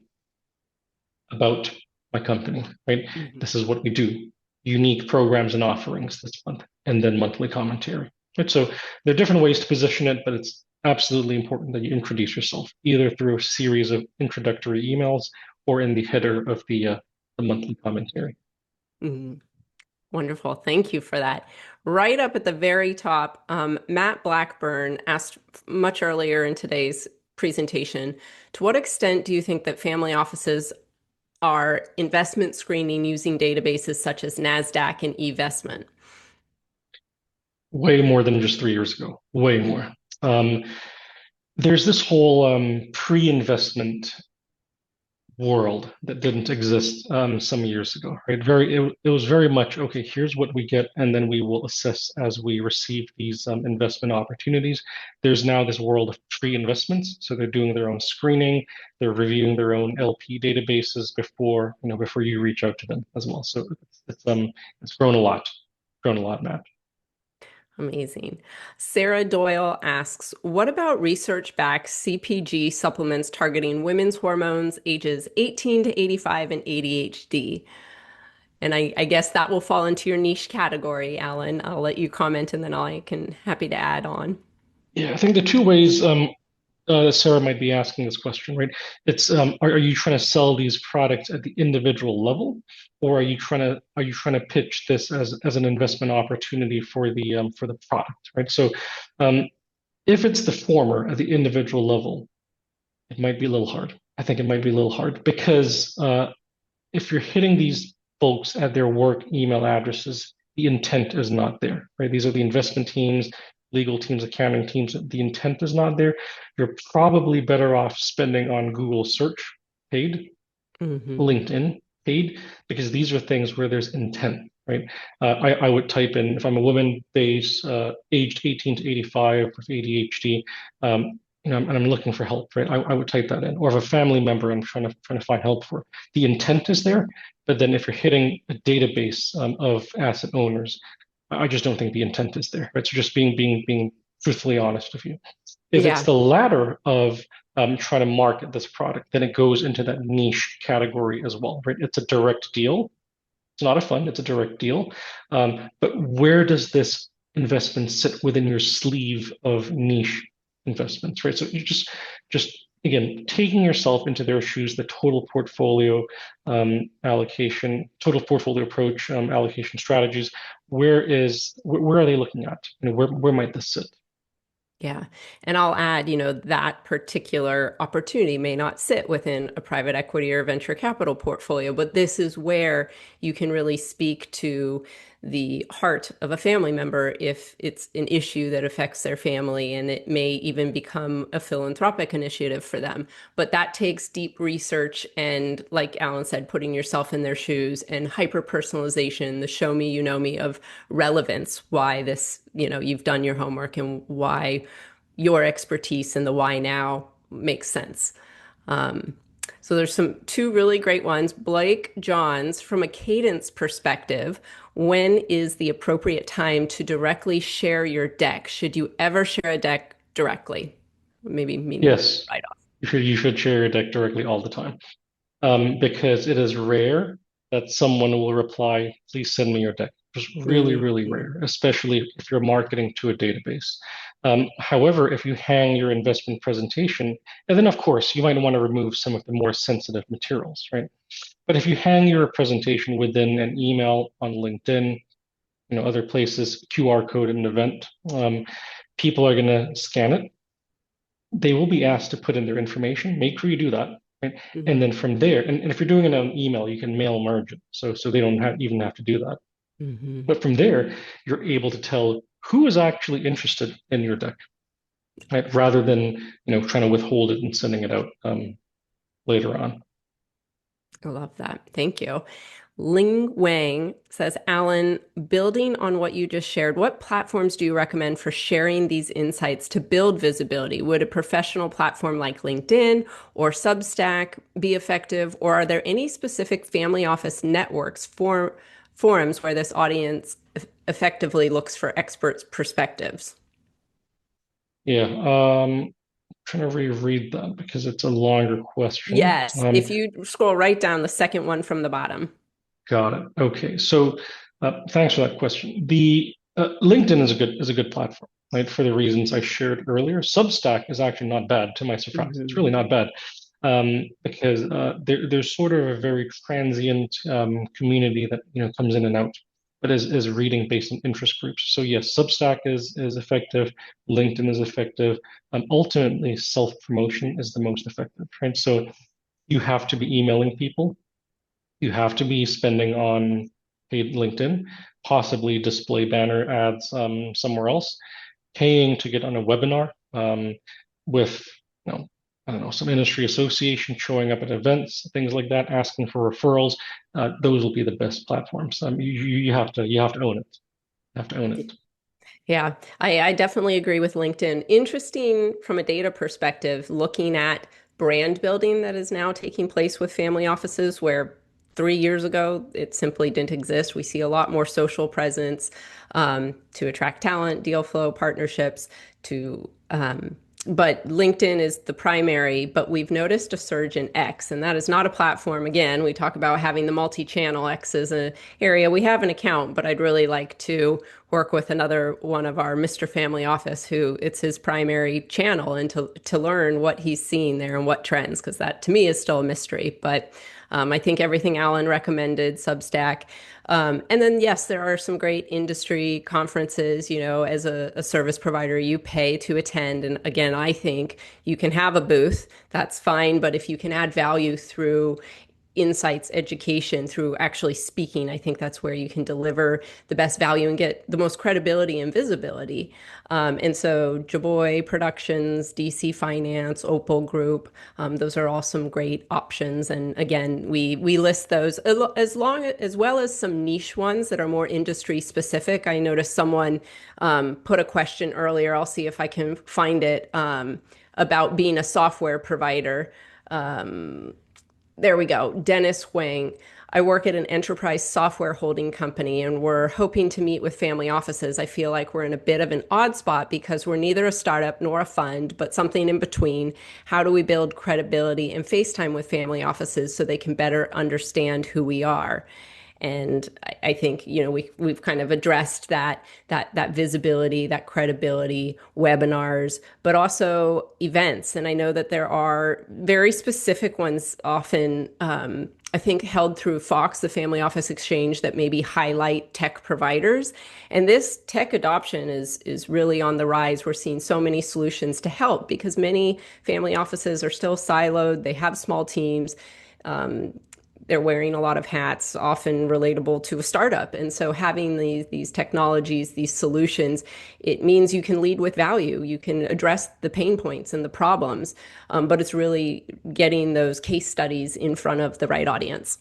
about my company, right? Mhm. This is what we do, unique programs and offerings this month, and then monthly commentary. Right? So there are different ways to position it, but it's absolutely important that you introduce yourself either through a series of introductory emails or in the header of the monthly commentary. Mhm. Wonderful. Thank you for that. Right up at the very top, Matt Blackburn asked much earlier in today's presentation, to what extent do you think that family offices are investment screening using databases such as NASDAQ and eVestment? Way more than just 3 years ago, way more. Um, there's this whole pre-investment world that didn't exist some years ago, right? It was very much okay. Here's what we get, and then we will assess as we receive these investment opportunities. There's now this world of pre-investments, so they're doing their own screening, they're reviewing their own LP databases before you reach out to them as well. So it's grown a lot, Matt. Amazing. Sarah Doyle asks, what about research-backed CPG supplements targeting women's hormones ages 18 to 85 and ADHD? And I guess that will fall into your niche category, Alan. I'll let you comment and then I can happy to add on. Yeah, I think the two ways Sarah might be asking this question, right? It's are you trying to sell these products at the individual level, or are you trying to pitch this as an investment opportunity for the product, right? So, um, if it's the former at the individual level, it might be a little hard. I think it might be a little hard because if you're hitting these folks at their work email addresses, the intent is not there, right? These are the investment teams, legal teams, accounting teams. The intent is not there. You're probably better off spending on Google search paid, Hmm. LinkedIn paid, because these are things where there's intent, right? I would type in, if I'm a woman base, aged 18 to 85 with ADHD, and I'm looking for help, right? I would type that in. Or if a family member I'm trying to find help for. The intent is there, but then if you're hitting a database of asset owners, I just don't think the intent is there, right? So just being truthfully honest with you. If it's Yeah. the latter of trying to market this product, then it goes into that niche category as well, right? It's a direct deal. It's not a fund, it's a direct deal. But where does this investment sit within your sleeve of niche investments, right? So you just again, taking yourself into their shoes, the total portfolio allocation, total portfolio approach, allocation strategies. Where are they looking at? Where might this sit? Yeah. And I'll add, that particular opportunity may not sit within a private equity or venture capital portfolio, but this is where you can really speak to the heart of a family member if it's an issue that affects their family, and it may even become a philanthropic initiative for them. But that takes deep research and, like Alan said, putting yourself in their shoes and hyper personalization, the show me, you know me of relevance, why this, you've done your homework and why your expertise and the why now makes sense. Um, so there's two really great ones. Blake Johns, from a cadence perspective, when is the appropriate time to directly share your deck? Should you ever share a deck directly? Maybe meaning Yes, right off. you should share your deck directly all the time. Because it is rare that someone will reply, please send me your deck. It's really, really Mhm. rare, especially if you're marketing to a database. However, if you hang your investment presentation, and then of course you might want to remove some of the more sensitive materials, right? But if you hang your presentation within an email on LinkedIn, other places, QR code in an event, people are going to scan it. They will be asked to put in their information. Make sure you do that. Right? And Mhm. then from there, and if you're doing it on email, you can mail merge it. So they don't even have to do that. Mhm. But from there, you're able to tell who is actually interested in your deck, right? Rather than trying to withhold it and sending it out later on. I love that. Thank you. Ling Wang says, Alan, building on what you just shared, what platforms do you recommend for sharing these insights to build visibility? Would a professional platform like LinkedIn or Substack be effective? Or are there any specific family office networks forums where this audience effectively looks for experts' perspectives? Yeah, trying to reread that because it's a longer question. Yes, if you scroll right down the second one from the bottom. Got it. Okay, so thanks for that question. The LinkedIn is a good platform, right? For the reasons I shared earlier. Substack is actually not bad, to my surprise. It's Mhm. really not bad because there's sort of a very transient community that comes in and out, but is reading based on interest groups. So yes, Substack is effective. LinkedIn is effective. Ultimately, self promotion is the most effective, right? So you have to be emailing people, you have to be spending on paid LinkedIn, possibly display banner ads somewhere else, paying to get on a webinar with, you know, I don't know, some industry association showing up at events, things like that, asking for referrals. Those will be the best platforms. You have to own it. You have to own it. Yeah, I definitely agree with LinkedIn. Interesting from a data perspective, looking at brand building that is now taking place with family offices where 3 years ago it simply didn't exist. We see a lot more social presence to attract talent, deal flow, partnerships to but LinkedIn is the primary, but we've noticed a surge in X, and that is not a platform. Again, we talk about having the multi-channel. X is an area. We have an account, but I'd really like to work with another one of our Mr. Family Office who it's his primary channel, and to learn what he's seeing there and what trends, because that to me is still a mystery. But I think everything Alan recommended, Substack. And then, yes, there are some great industry conferences. As a service provider, you pay to attend. And again, I think you can have a booth, that's fine. But if you can add value through insights, education through actually speaking. I think that's where you can deliver the best value and get the most credibility and visibility. And so Jaboy Productions, DC Finance, Opal Group, those are all some great options. And again, we list those as well as some niche ones that are more industry specific. I noticed someone put a question earlier. I'll see if I can find it about being a software provider. There we go. Dennis Wang. I work at an enterprise software holding company and we're hoping to meet with family offices. I feel like we're in a bit of an odd spot because we're neither a startup nor a fund, but something in between. How do we build credibility and FaceTime with family offices so they can better understand who we are? And I think, we've kind of addressed that visibility, that credibility, webinars, but also events. And I know that there are very specific ones often, I think held through Fox, the Family Office Exchange, that maybe highlight tech providers. And this tech adoption is really on the rise. We're seeing so many solutions to help because many family offices are still siloed. They have small teams. They're wearing a lot of hats, often relatable to a startup. And so having these technologies, these solutions, it means you can lead with value. You can address the pain points and the problems, but it's really getting those case studies in front of the right audience.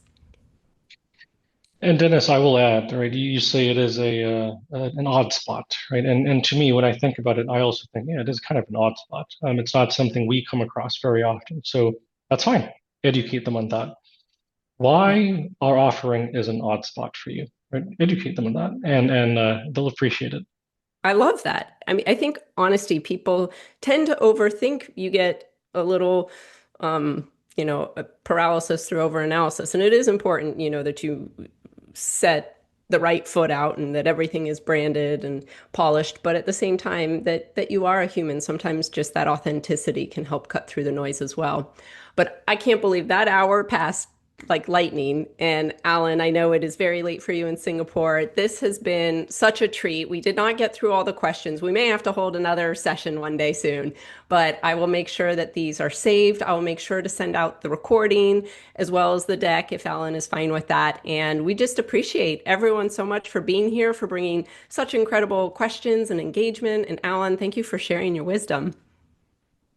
And Dennis, I will add, right? You say it is an odd spot, right? And to me, when I think about it, I also think, yeah, it is kind of an odd spot. It's not something we come across very often, so that's fine. Educate them on that. Yeah. Why our offering is an odd spot for you, right? Educate them on that, and they'll appreciate it. I love that. I mean, I think honesty, people tend to overthink. You get a little, a paralysis through overanalysis. And it is important, that you set the right foot out and that everything is branded and polished, but at the same time that you are a human. Sometimes just that authenticity can help cut through the noise as well. But I can't believe that hour passed like lightning. And Alan, I know it is very late for you in Singapore. This has been such a treat. We did not get through all the questions. We may have to hold another session one day soon, but I will make sure that these are saved. I will make sure to send out the recording as well as the deck if Alan is fine with that. And we just appreciate everyone so much for being here, for bringing such incredible questions and engagement. And Alan, thank you for sharing your wisdom.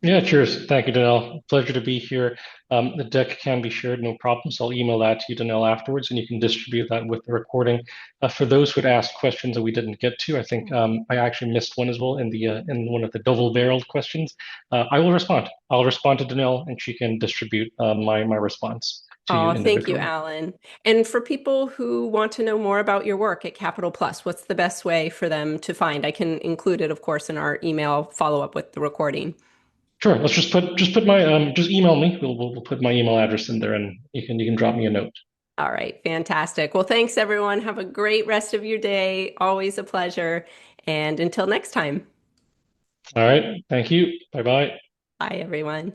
Yeah, cheers. Thank you, Danelle. Pleasure to be here. The deck can be shared, no problem. So I'll email that to you, Danelle, afterwards, and you can distribute that with the recording. For those who had asked questions that we didn't get to, I think I actually missed one as well in the in one of the double-barreled questions. I will respond. I'll respond to Danelle, and she can distribute my response to you Oh, thank you, individually. Alan. And for people who want to know more about your work at Capital Plus, what's the best way for them to find? I can include it, of course, in our email follow-up with the recording. Sure. Let's just put my just email me. We'll put my email address in there, and you can drop me a note. All right, fantastic. Well, thanks, everyone. Have a great rest of your day. Always a pleasure. And until next time, All right. Thank you. Bye bye. bye, everyone.